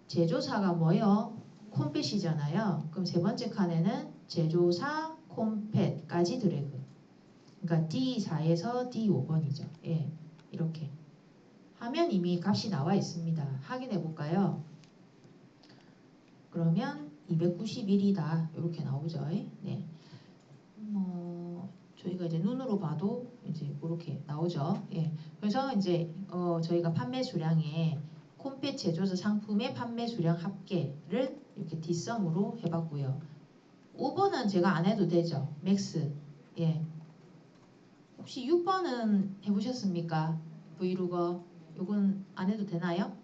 제조사가 뭐요? 콤팻이잖아요. 그럼 세 번째 칸에는 제조사 콤팻까지 드래그. 그러니까 D4에서 D5번이죠. 이렇게 하면 이미 값이 나와 있습니다. 확인해 볼까요? 그러면 291이다 이렇게 나오죠. 네. 저희가 이제 눈으로 봐도 이제 그렇게 나오죠. 그래서 이제 저희가 판매 수량에 콤팻 제조사 상품의 판매 수량 합계를 이렇게 뒷섬으로 해봤고요. 5번은 제가 안 해도 되죠. 맥스. 혹시 6번은 해보셨습니까? 브이로거. 요건 안 해도 되나요?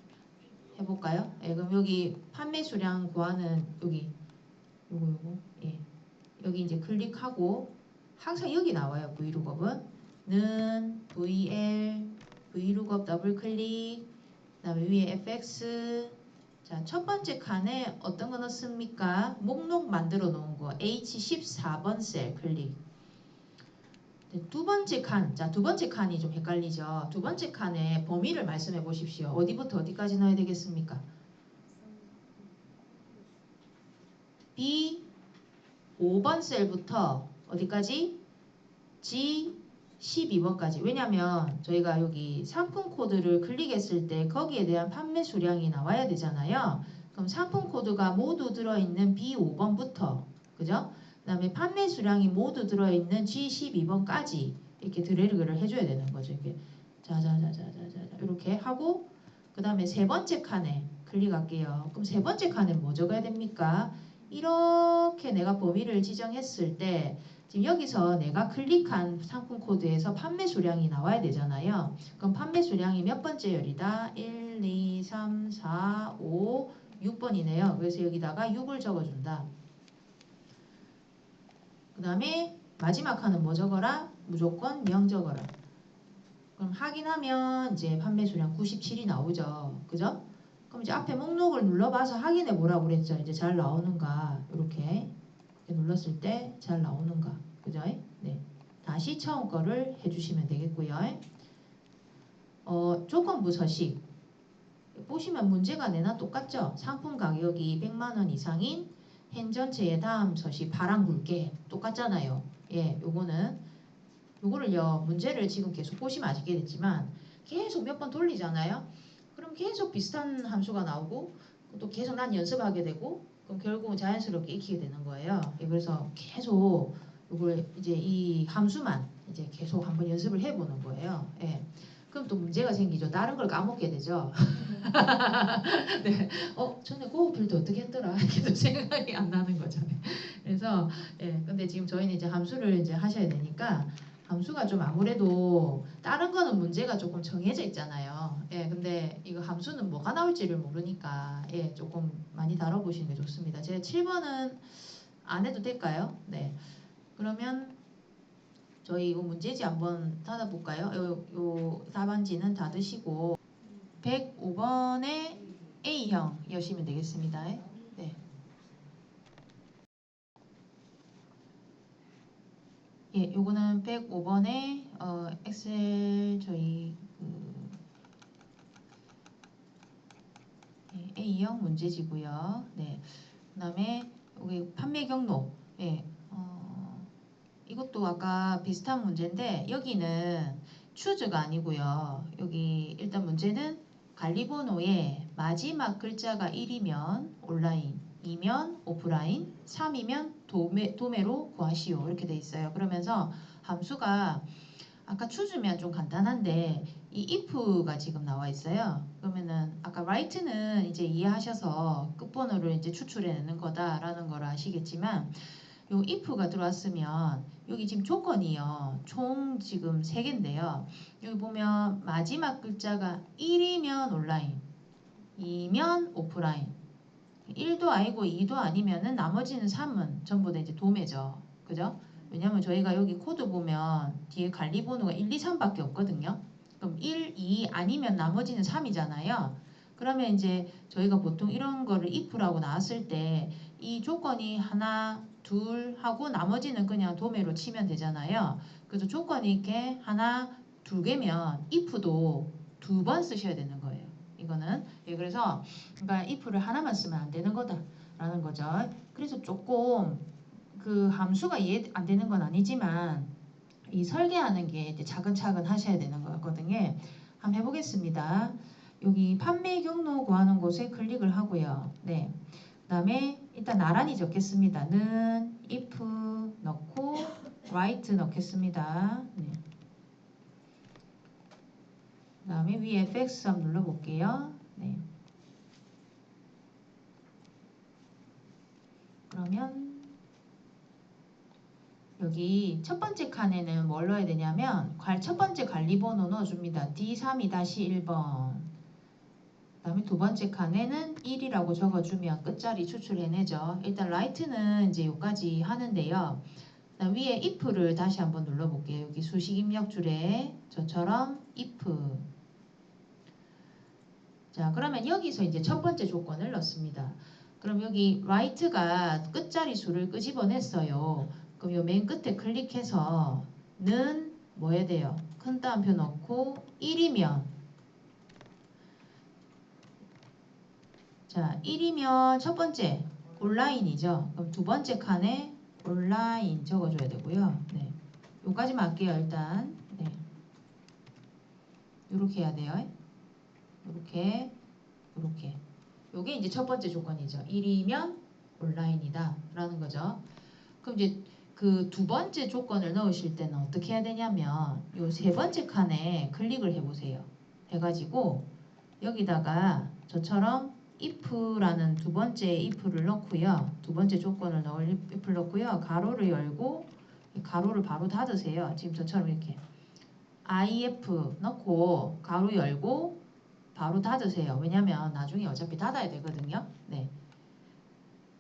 해볼까요? 그럼 여기 판매 수량 구하는 여기 요거 여기 이제 클릭하고 항상 여기 나와요. vlookup은 는 vl vlookup 더블 클릭 그 다음에 위에 fx. 자, 첫 번째 칸에 어떤 거 넣습니까? 목록 만들어 놓은 거 H14번 셀 클릭. 네, 두 번째 칸. 자, 두 번째 칸이 좀 헷갈리죠. 두 번째 칸에 범위를 말씀해 보십시오. 어디부터 어디까지 넣어야 되겠습니까? B 5번 셀부터 어디까지? G12번까지. 왜냐면 저희가 여기 상품 코드를 클릭했을 때 거기에 대한 판매 수량이 나와야 되잖아요. 그럼 상품 코드가 모두 들어있는 B5번부터 그죠? 그 다음에 판매 수량이 모두 들어있는 G12번까지 이렇게 드래그를 해줘야 되는 거죠. 이렇게 자자자자자자 이렇게 하고 그 다음에 세 번째 칸에 클릭할게요. 그럼 세 번째 칸에 뭐 적어야 됩니까? 이렇게 내가 범위를 지정했을 때 지금 여기서 내가 클릭한 상품 코드에서 판매 수량이 나와야 되잖아요. 그럼 판매 수량이 몇 번째 열이다? 1, 2, 3, 4, 5, 6번이네요. 그래서 여기다가 6을 적어준다. 그 다음에 마지막 칸은 뭐 적어라? 무조건 0 적어라. 그럼 확인하면 이제 판매 수량 97이 나오죠. 그죠? 그럼 이제 앞에 목록을 눌러봐서 확인해 보라고 그랬죠. 이제 잘 나오는가. 이렇게 눌렀을 때 잘 나오는가. 그죠? 네. 다시 처음 거를 해주시면 되겠고요. 조건부 서식. 보시면 문제가 내나 똑같죠? 상품 가격이 100만원 이상인 행전체의 다음 서식 파랑 굵게 똑같잖아요. 요거를요 문제를 지금 계속 보시면 아시겠지만 계속 몇 번 돌리잖아요. 그럼 계속 비슷한 함수가 나오고 또 계속 난 연습하게 되고 그럼 결국은 자연스럽게 익히게 되는 거예요. 예, 그래서 계속 이걸 이제 이 함수만 이제 계속 한번 연습을 해보는 거예요. 예. 그럼 또 문제가 생기죠. 다른 걸 까먹게 되죠. 네. 전에 고급필드 어떻게 했더라? 이렇게 또 생각이 안 나는 거죠. 그래서 예. 근데 지금 저희는 이제 함수를 이제 하셔야 되니까 함수가 좀 아무래도 다른 거는 문제가 조금 정해져 있잖아요. 예. 근데 이거 함수는 뭐가 나올지를 모르니까 예. 조금 많이 다뤄보시는 게 좋습니다. 제가 7번은 안 해도 될까요? 네. 그러면 저희 이거 문제지 한번 닫아볼까요? 요 답안지는 닫으시고 105번에 A형 여시면 되겠습니다. 네. 예, 요거는 105번에 엑셀 저희 A형 문제지고요. 네. 그다음에 여기 판매 경로. 예. 이것도 아까 비슷한 문제인데 여기는 추즈가 아니고요. 여기 일단 문제는 관리번호의 마지막 글자가 1이면 온라인, 2면 오프라인, 3이면 도매로 구하시오. 이렇게 돼 있어요. 그러면서 함수가 아까 추즈면 좀 간단한데 이 if가 지금 나와 있어요. 그러면은 아까 write는 이제 이해하셔서 끝번호를 이제 추출해내는 거다라는 걸 아시겠지만 요 if가 들어왔으면 여기 지금 조건이요. 총 지금 3개인데요. 여기 보면 마지막 글자가 1이면 온라인, 2면 오프라인, 1도 아니고 2도 아니면은 나머지는 3은 전부 다 이제 도매죠. 그죠? 왜냐면 저희가 여기 코드 보면 뒤에 관리 번호가 1, 2, 3밖에 없거든요. 그럼 1, 2 아니면 나머지는 3이잖아요. 그러면 이제 저희가 보통 이런 거를 if라고 나왔을 때 이 조건이 하나, 둘 하고 나머지는 그냥 도매로 치면 되잖아요. 그래서 조건이 이렇게 하나, 2개면 if도 2번 쓰셔야 되는 거예요. 이거는 예, 그래서 그러니까 if를 하나만 쓰면 안 되는 거다라는 거죠. 그래서 조금 그 함수가 이해 안 되는 건 아니지만 이 설계하는 게 이제 차근차근 하셔야 되는 거거든요. 한번 해보겠습니다. 여기 판매 경로 구하는 곳에 클릭을 하고요. 네. 그다음에 일단 나란히 적겠습니다. 는 if 넣고 write 넣겠습니다. 네. 그다음에 위에 fx 한번 눌러볼게요. 네. 그러면 여기 첫 번째 칸에는 뭘 넣어야 되냐면 첫 번째 관리번호 넣어줍니다. D32-1번. 그 다음에 두 번째 칸에는 1이라고 적어주면 끝자리 추출해내죠. 일단 write는 이제 여기까지 하는데요. 그다음 위에 if를 다시 한번 눌러볼게요. 여기 수식 입력 줄에 저처럼 if. 자, 그러면 여기서 이제 첫 번째 조건을 넣습니다. 그럼 여기 write가 끝자리 수를 끄집어냈어요. 그럼 요 맨 끝에 클릭해서 는 뭐 해야 돼요? 큰 따옴표 넣고 1이면 자 1이면 첫 번째 온라인이죠. 그럼 두 번째 칸에 온라인 적어줘야 되고요. 네, 요까지만 할게요. 일단 네, 요렇게 해야 돼요. 요렇게 요렇게 요게 이제 첫 번째 조건이죠. 1이면 온라인이다 라는 거죠. 그럼 이제 그 두 번째 조건을 넣으실 때는 어떻게 해야 되냐면 요 세 번째 칸에 클릭을 해보세요. 해가지고 여기다가 저처럼 if라는 두 번째 if를 넣고요. 두 번째 조건을 넣을 if를 넣고요. 가로를 열고 가로를 바로 닫으세요. 지금 저처럼 이렇게 if 넣고 가로 열고 바로 닫으세요. 왜냐면 나중에 어차피 닫아야 되거든요. 네.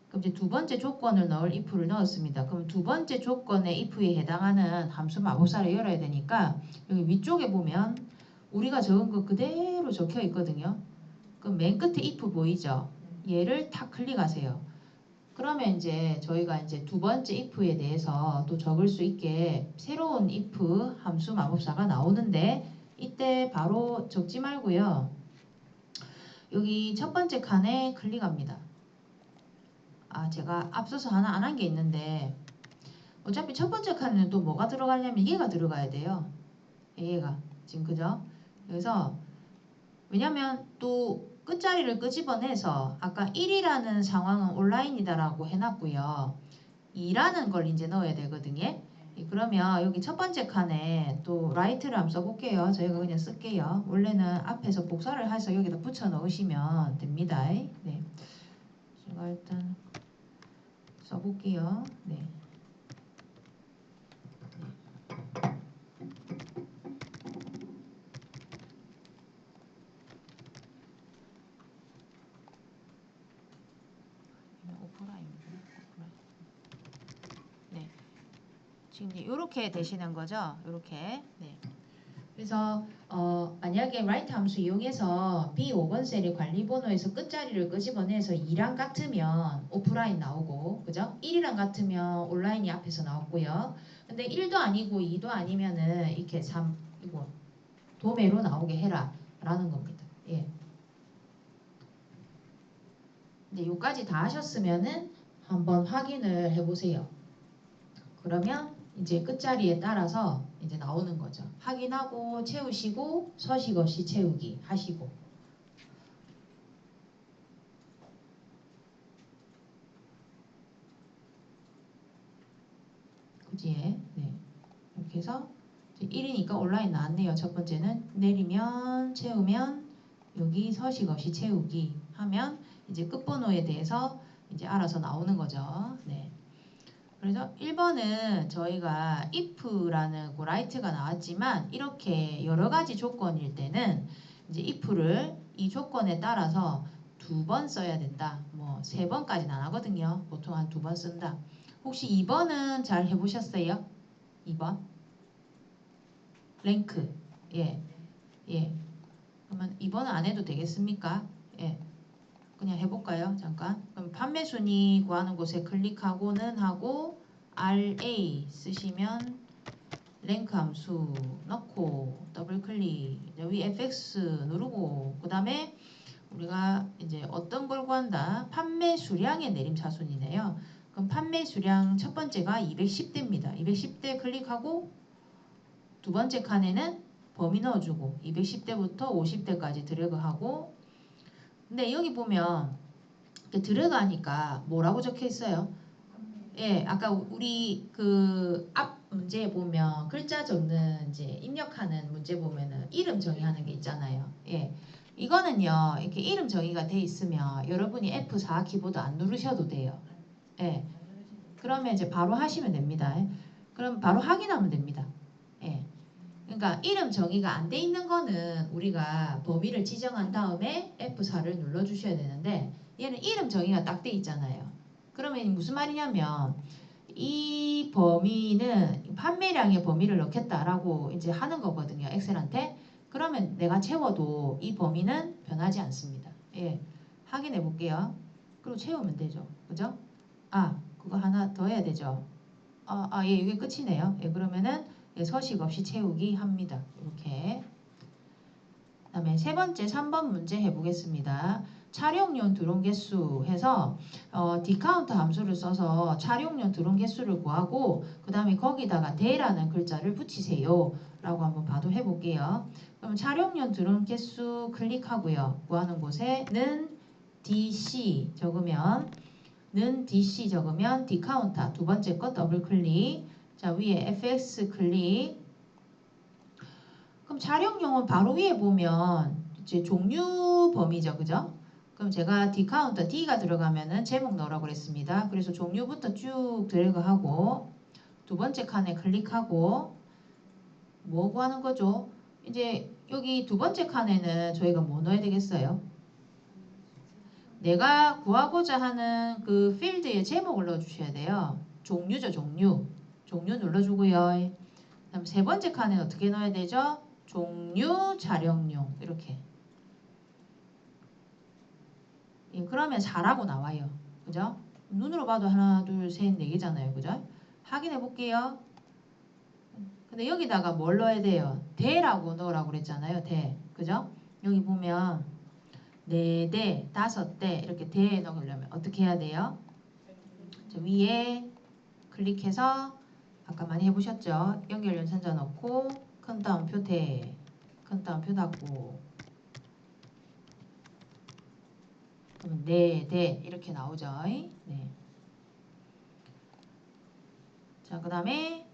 그럼 이제 두 번째 조건을 넣을 if를 넣었습니다. 그럼 두 번째 조건의 if에 해당하는 함수 마법사를 열어야 되니까 여기 위쪽에 보면 우리가 적은 거 그대로 적혀 있거든요. 그럼 맨 끝에 if 보이죠? 얘를 탁 클릭하세요. 그러면 이제 저희가 이제 두 번째 if에 대해서 또 적을 수 있게 새로운 if 함수 마법사가 나오는데 이때 바로 적지 말고요. 여기 첫 번째 칸에 클릭합니다. 제가 앞서서 하나 안 한 게 있는데 어차피 첫 번째 칸에는 또 뭐가 들어가려면 얘가 들어가야 돼요. 얘가 지금 그죠? 그래서 왜냐면 또 끝자리를 끄집어내서 아까 1이라는 상황은 온라인이다라고 해놨고요. 2라는 걸 이제 넣어야 되거든요. 그러면 여기 첫 번째 칸에 또 라이트를 한번 써볼게요. 저희가 그냥 쓸게요. 원래는 앞에서 복사를 해서 여기다 붙여 넣으시면 됩니다. 네. 제가 일단 써볼게요. 네. 네. 지금 이렇게 되시는 거죠. 이렇게. 네. 그래서 만약에 write 함수 이용해서 B5번 셀의 관리번호에서 끝자리를 끄집어내서 2랑 같으면 오프라인 나오고, 그죠? 1이랑 같으면 온라인이 앞에서 나왔고요. 근데 1도 아니고 2도 아니면은 이렇게 3, 이거 도매로 나오게 해라 라는 겁니다. 예. 근데 요까지 다 하셨으면은 한번 확인을 해보세요. 그러면 이제 끝자리에 따라서 이제 나오는 거죠. 확인하고 채우시고 서식 없이 채우기 하시고. 그지? 네. 이렇게 해서 1이니까 온라인 나왔네요. 첫 번째는 내리면 채우면 여기 서식 없이 채우기 하면 이제 끝번호에 대해서 이제 알아서 나오는 거죠. 네. 그래서 1번은 저희가 if라는 그 write가 나왔지만 이렇게 여러 가지 조건일 때는 이제 if를 이 조건에 따라서 2번 써야 된다. 뭐 3번까지는 안 하거든요. 보통 한 2번 쓴다. 혹시 2번은 잘 해보셨어요? 2번? 랭크. 예. 예. 그러면 2번은 안 해도 되겠습니까? 예. 그냥 해볼까요? 잠깐. 그럼 판매 순위 구하는 곳에 클릭하고는 하고 RA 쓰시면 랭크 함수 넣고 더블 클릭 위 FX 누르고 그 다음에 우리가 이제 어떤 걸 구한다? 판매 수량의 내림차순이네요. 그럼 판매 수량 첫 번째가 210대입니다. 210대 클릭하고 두 번째 칸에는 범위 넣어주고 210대부터 50대까지 드래그하고 근데 여기 보면 드래그 하니까 뭐라고 적혀 있어요? 예, 아까 우리 그 앞 문제에 보면 글자 적는 이제 입력하는 문제 보면은 이름 정의하는 게 있잖아요. 예. 이거는요, 이렇게 이름 정의가 돼 있으면 여러분이 F4 키보드 안 누르셔도 돼요. 예. 그러면 이제 바로 하시면 됩니다. 그럼 바로 확인하면 됩니다. 예. 그러니까 이름 정의가 안 돼 있는 거는 우리가 범위를 지정한 다음에 F4를 눌러 주셔야 되는데 얘는 이름 정의가 딱 돼 있잖아요. 그러면 무슨 말이냐면 이 범위는 판매량의 범위를 넣겠다라고 이제 하는 거거든요. 엑셀한테. 그러면 내가 채워도 이 범위는 변하지 않습니다. 예. 확인해 볼게요. 그리고 채우면 되죠. 그죠? 아, 그거 하나 더 해야 되죠. 예, 이게 끝이네요. 예, 그러면은 예, 서식 없이 채우기 합니다. 이렇게. 그다음에 세 번째 3번 문제 해보겠습니다. 촬영용 드론 개수 해서 디카운트 함수를 써서 촬영용 드론 개수를 구하고 그 다음에 거기다가 대라는 글자를 붙이세요 라고 한번 봐도 해볼게요. 그럼 촬영용 드론 개수 클릭하고요. 구하는 곳에는 DC 적으면 DC 적으면 디카운터 두 번째 거 더블 클릭 자 위에 FX 클릭 그럼 촬영용은 바로 위에 보면 이제 종류 범위죠. 그죠? 그럼 제가 디카운터 D가 들어가면은 제목 넣으라고 그랬습니다. 그래서 종류부터 쭉 드래그하고 두 번째 칸에 클릭하고 뭐 구하는 거죠? 이제 여기 두 번째 칸에는 저희가 뭐 넣어야 되겠어요? 내가 구하고자 하는 그 필드의 제목을 넣어주셔야 돼요. 종류죠. 종류. 종류 눌러주고요. 그다음 세 번째 칸에는 어떻게 넣어야 되죠? 종류, 촬영용 이렇게. 예, 그러면 4라고 나와요. 그죠? 눈으로 봐도 하나, 둘, 셋, 네 개잖아요. 그죠? 확인해 볼게요. 근데 여기다가 뭘 넣어야 돼요? 대라고 넣으라고 그랬잖아요. 대. 그죠? 여기 보면 4대, 5대 이렇게 대에 넣으려면 어떻게 해야 돼요? 저 위에 클릭해서 아까 많이 해보셨죠? 연결 연산자 넣고 큰 따옴표 대, 큰 따옴표 닫고 그러면 네, 대 이렇게 나오죠. 네. 자, 그 다음에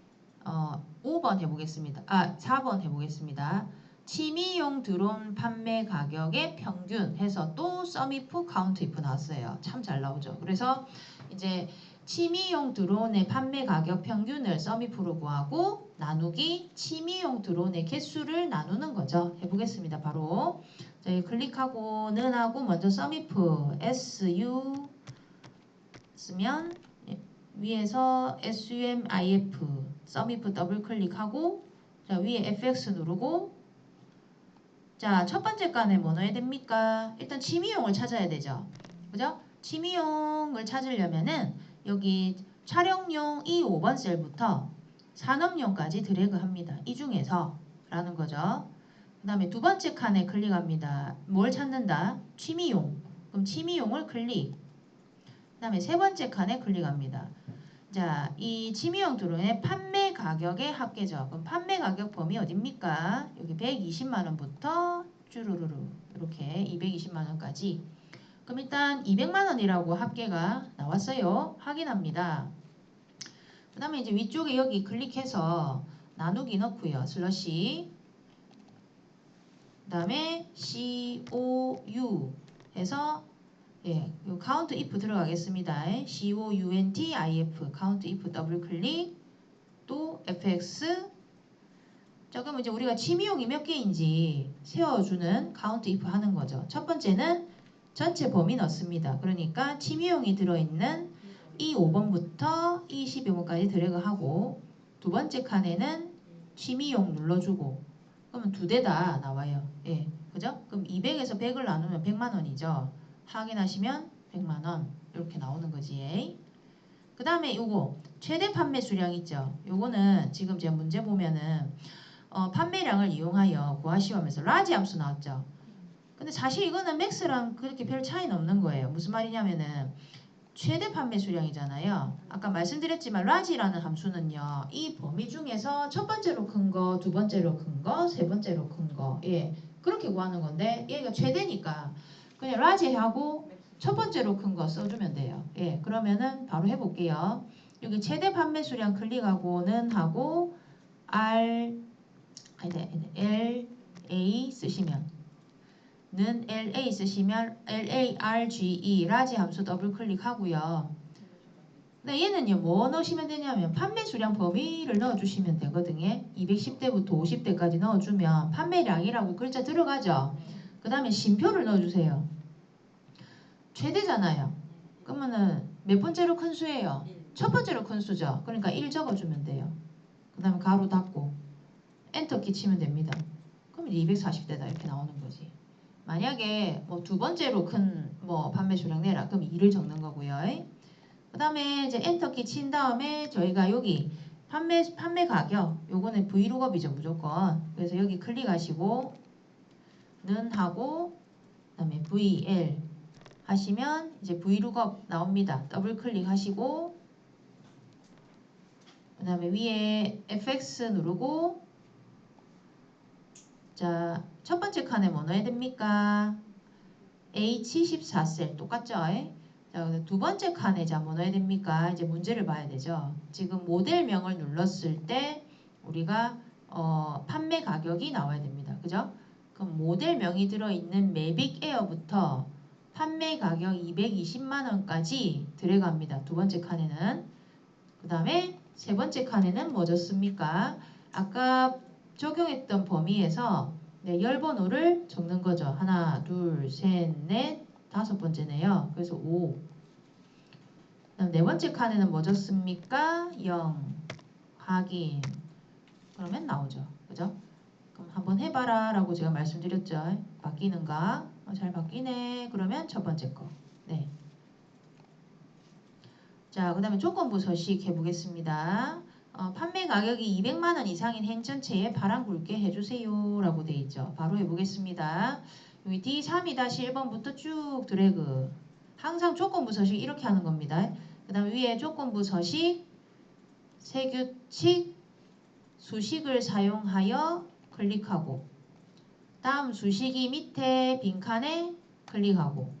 5번 해보겠습니다. 4번 해보겠습니다. 취미용 드론 판매 가격의 평균 해서 또 썸이프 카운트 이프 나왔어요. 참 잘 나오죠. 그래서 이제 취미용 드론의 판매 가격 평균을 썸이프로 구하고 나누기 취미용 드론의 개수를 나누는 거죠. 해보겠습니다. 바로 저희 클릭하고 는 하고 먼저 썸이프 SU 쓰면 위에서 SUMIF 썸이프 더블 클릭하고 자 위에 FX 누르고 자 첫 번째 칸에 뭐 넣어야 됩니까? 일단 취미용을 찾아야 되죠. 그죠? 취미용을 찾으려면은 여기 촬영용 이 5번 셀부터 산업용까지 드래그 합니다. 이 중에서 라는 거죠. 그 다음에 두 번째 칸에 클릭합니다. 뭘 찾는다? 취미용. 그럼 취미용을 클릭. 그 다음에 세 번째 칸에 클릭합니다. 자, 이 취미용 드론의 판매 가격의 합계죠. 그럼 판매 가격 범위 어딥니까? 여기 120만원부터 쭈루루루 이렇게 220만원까지. 그럼 일단 200만원이라고 합계가 나왔어요. 확인합니다. 그 다음에 이제 위쪽에 여기 클릭해서 나누기 넣고요. 슬러시. 그 다음에 COU 해서 예, 요 count if 들어가겠습니다. COUNTIF count if 더블 클릭 또 fx 자 그럼 이제 우리가 취미용이 몇 개인지 세워주는 count if 하는 거죠. 첫 번째는 전체 범위 넣습니다. 그러니까 취미용이 들어있는 이 5번부터 이 12번까지 드래그하고 두 번째 칸에는 취미용 눌러주고 그러면 두 대 다 나와요. 예, 그죠? 그럼 200에서 100을 나누면 100만원이죠. 확인하시면 100만원 이렇게 나오는 거지. 그 다음에 요거 최대 판매 수량 있죠. 요거는 지금 제가 문제 보면은 판매량을 이용하여 구하시오면서 라지 함수 나왔죠. 근데 사실 이거는 맥스랑 그렇게 별 차이는 없는 거예요. 무슨 말이냐면은 최대 판매 수량이잖아요. 아까 말씀드렸지만 라지라는 함수는요. 이 범위 중에서 첫 번째로 큰 거, 두 번째로 큰 거, 세 번째로 큰 거. 예. 그렇게 구하는 건데 얘가 최대니까 그냥 라지하고 첫 번째로 큰 거 써주면 돼요. 예. 그러면은 바로 해볼게요. 여기 최대 판매 수량 클릭하고는 하고 L, A 쓰시면 는 LA 쓰시면 LARGE 라지 함수 더블 클릭하고요. 근데 얘는요 뭐 넣으시면 되냐면 판매 수량 범위를 넣어주시면 되거든요. 210대부터 50대까지 넣어주면 판매량이라고 글자 들어가죠. 그 다음에 쉼표를 넣어주세요. 최대잖아요. 그러면은 몇 번째로 큰 수예요? 첫 번째로 큰 수죠. 그러니까 1 적어주면 돼요. 그 다음에 가로 닫고 엔터키 치면 됩니다. 그럼 240대다 이렇게 나오는 거지. 만약에 뭐 두 번째로 큰 뭐 판매 수량 내라 그럼 2를 적는 거고요. 그 다음에 이제 엔터키 친 다음에 저희가 여기 판매 가격 요거는 브이룩업이죠 무조건. 그래서 여기 클릭하시고 는 하고 그 다음에 VL 하시면 이제 브이룩업 나옵니다. 더블 클릭하시고 그 다음에 위에 FX 누르고 자 첫 번째 칸에 뭐 넣어야 됩니까? H14셀 똑같죠? 자, 두 번째 칸에 자 뭐 넣어야 됩니까? 이제 문제를 봐야 되죠. 지금 모델명을 눌렀을 때 우리가 판매 가격이 나와야 됩니다. 그죠? 그럼 모델명이 들어있는 매빅 에어부터 판매 가격 220만원까지 들어갑니다. 두 번째 칸에는. 그 다음에 세 번째 칸에는 뭐 줬습니까? 아까 적용했던 범위에서 네, 열번호를 적는 거죠. 하나, 둘, 셋, 넷, 다섯 번째네요. 그래서 5. 그다음 네 번째 칸에는 뭐 줬습니까? 0. 확인. 그러면 나오죠. 그죠? 그럼 한번 해봐라 라고 제가 말씀드렸죠. 바뀌는가? 잘 바뀌네. 그러면 첫 번째 거. 네. 자, 그 다음에 조건부 서식 해보겠습니다. 판매 가격이 200만원 이상인 행전체에 파란 굵게 해주세요 라고 돼 있죠. 바로 해보겠습니다. 여기 D32-1번부터 쭉 드래그. 항상 조건부 서식 이렇게 하는 겁니다. 그 다음 위에 조건부 서식, 세규칙, 수식을 사용하여 클릭하고 다음 수식이 밑에 빈칸에 클릭하고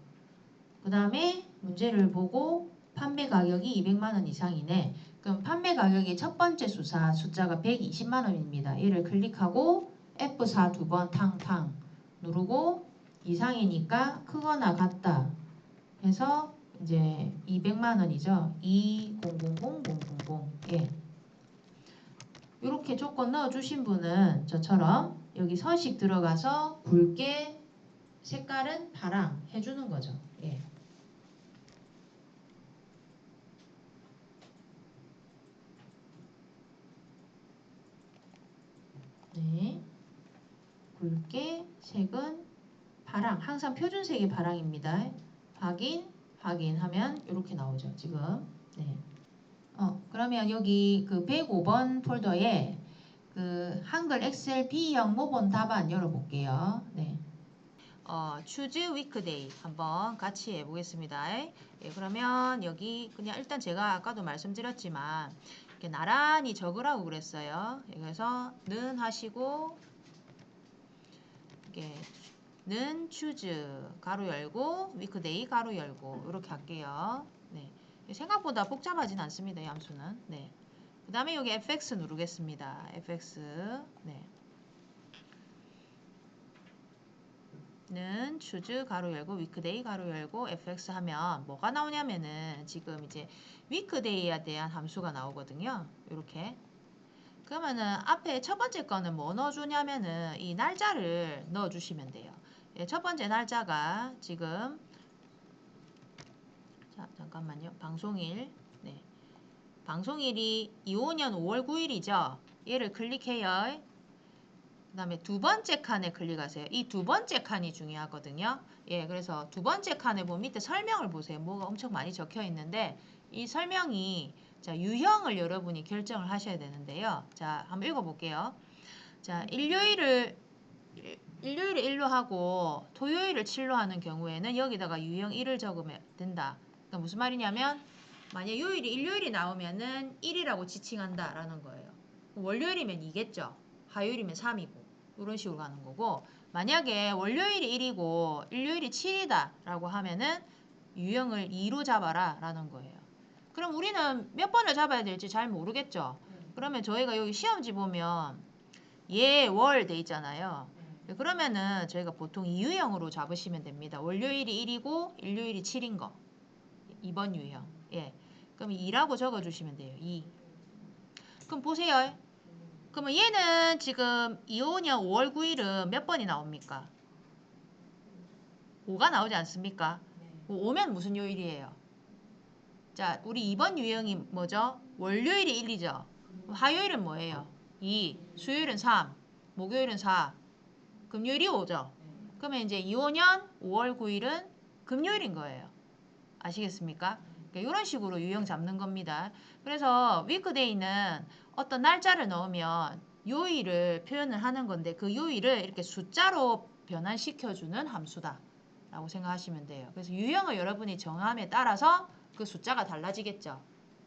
그 다음에 문제를 보고 판매 가격이 200만 원 이상이네. 그럼 판매 가격의 첫 번째 숫자가 120만 원입니다. 얘를 클릭하고 F4 두 번 탕탕 누르고 이상이니까 크거나 같다 해서 이제 200만 원이죠. 2000000. 예. 이렇게 조건 넣어주신 분은 저처럼 여기 서식 들어가서 굵게 색깔은 파랑 해주는 거죠. 예. 네. 굵게 색은 파랑. 항상 표준색이 파랑입니다. 확인하면 이렇게 나오죠. 지금. 네. 그러면 여기 그 105번 폴더에 그 한글 엑셀 B형 모본 답안 열어볼게요. 네. choose weekday 한번 같이 해보겠습니다. 예, 그러면 여기 그냥 일단 제가 아까도 말씀드렸지만 이렇게 나란히 적으라고 그랬어요. 그래서 는 하시고 이렇게 는 choose 가로 열고 weekday 가로 열고 이렇게 할게요. 네. 생각보다 복잡하진 않습니다. 이 함수는. 네. 그 다음에 여기 fx 누르겠습니다. fx. 네. 는 choose 가로 열고 weekday 가로 열고 fx 하면 뭐가 나오냐면은 지금 이제 weekday에 대한 함수가 나오거든요. 이렇게. 그러면은 앞에 첫 번째 거는 뭐 넣어주냐면은 이 날짜를 넣어주시면 돼요. 예, 첫 번째 날짜가 지금 자 잠깐만요. 방송일. 네. 방송일이 25년 5월 9일이죠. 얘를 클릭해요. 그 다음에 두 번째 칸에 클릭하세요. 이 두 번째 칸이 중요하거든요. 예, 그래서 두 번째 칸에 보면 밑에 설명을 보세요. 뭐가 엄청 많이 적혀 있는데 이 설명이 자 유형을 여러분이 결정을 하셔야 되는데요. 자 한번 읽어볼게요. 자 일요일을 1로 하고 토요일을 7로 하는 경우에는 여기다가 유형 1을 적으면 된다. 그러니까 무슨 말이냐면 만약 일요일이 나오면은 1이라고 지칭한다 라는 거예요. 월요일이면 2겠죠. 화요일이면 3이고 이런 식으로 가는 거고 만약에 월요일이 1이고 일요일이 7이다 라고 하면은 유형을 2로 잡아라 라는 거예요. 그럼 우리는 몇 번을 잡아야 될지 잘 모르겠죠. 그러면 저희가 여기 시험지 보면 월 돼 있잖아요. 그러면은 저희가 보통 2유형으로 잡으시면 됩니다. 월요일이 1이고 일요일이 7인 거. 2번 유형. 예. 그럼 2라고 적어주시면 돼요. 2. 그럼 보세요. 그러면 얘는 지금 25년 5월 9일은 몇 번이 나옵니까? 5가 나오지 않습니까? 5면 무슨 요일이에요? 자, 우리 2번 유형이 뭐죠? 월요일이 1이죠. 화요일은 뭐예요? 2. 수요일은 3. 목요일은 4. 금요일이 5죠. 그러면 이제 25년 5월 9일은 금요일인 거예요. 아시겠습니까? 그러니까 이런 식으로 유형 잡는 겁니다. 그래서 위크데이는 어떤 날짜를 넣으면 요일을 표현을 하는 건데 그 요일을 이렇게 숫자로 변환시켜주는 함수다 라고 생각하시면 돼요. 그래서 유형을 여러분이 정함에 따라서 그 숫자가 달라지겠죠.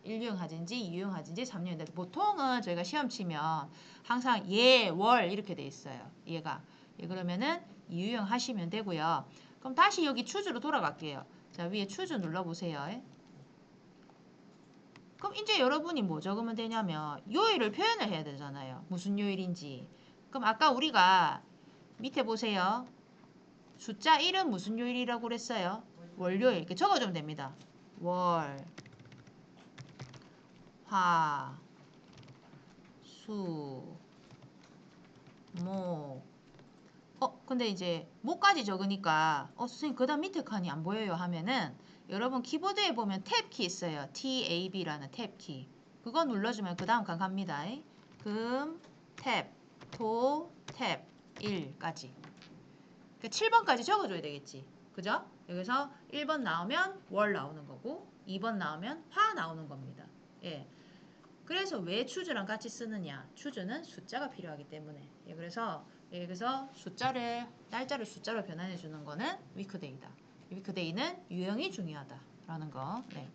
1유형 하든지 2유형 하든지 3유형인데 보통은 저희가 시험 치면 항상 월 이렇게 돼 있어요. 얘가. 그러면은 2유형 하시면 되고요. 그럼 다시 여기 추주로 돌아갈게요. 자, 위에 추주 눌러보세요. 그럼 이제 여러분이 뭐 적으면 되냐면 요일을 표현을 해야 되잖아요. 무슨 요일인지. 그럼 아까 우리가 밑에 보세요. 숫자 1은 무슨 요일이라고 그랬어요? 월요일. 이렇게 적어주면 됩니다. 월, 화, 수, 목. 근데 이제 목까지 적으니까 선생님 그 다음 밑에 칸이 안 보여요 하면은 여러분 키보드에 보면 탭키 있어요. TAB라는 탭키. 그거 눌러주면 그 다음 칸 갑니다. 금, 탭, 토, 탭, 1까지. 그러니까 7번까지 적어줘야 되겠지. 그죠? 여기서 1번 나오면 월 나오는 거고 2번 나오면 화 나오는 겁니다. 예. 그래서 왜 추주랑 같이 쓰느냐? 추주는 숫자가 필요하기 때문에. 그래서 날짜를 숫자로 변환해 주는 거는 위크데이다. 위크데이는 유형이 중요하다라는 거. 네.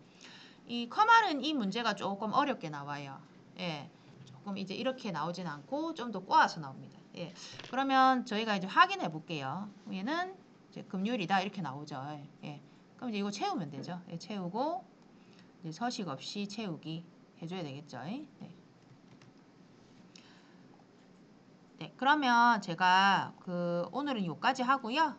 이 커말은 이 문제가 조금 어렵게 나와요. 예. 조금 이제 이렇게 나오진 않고 좀 더 꼬아서 나옵니다. 예. 그러면 저희가 이제 확인해 볼게요. 얘는 이제 금요일이다 이렇게 나오죠. 예. 그럼 이제 이거 채우면 되죠. 네, 채우고 이제 서식 없이 채우기 해줘야 되겠죠. 네. 네, 그러면 제가 오늘은 여기까지 하고요.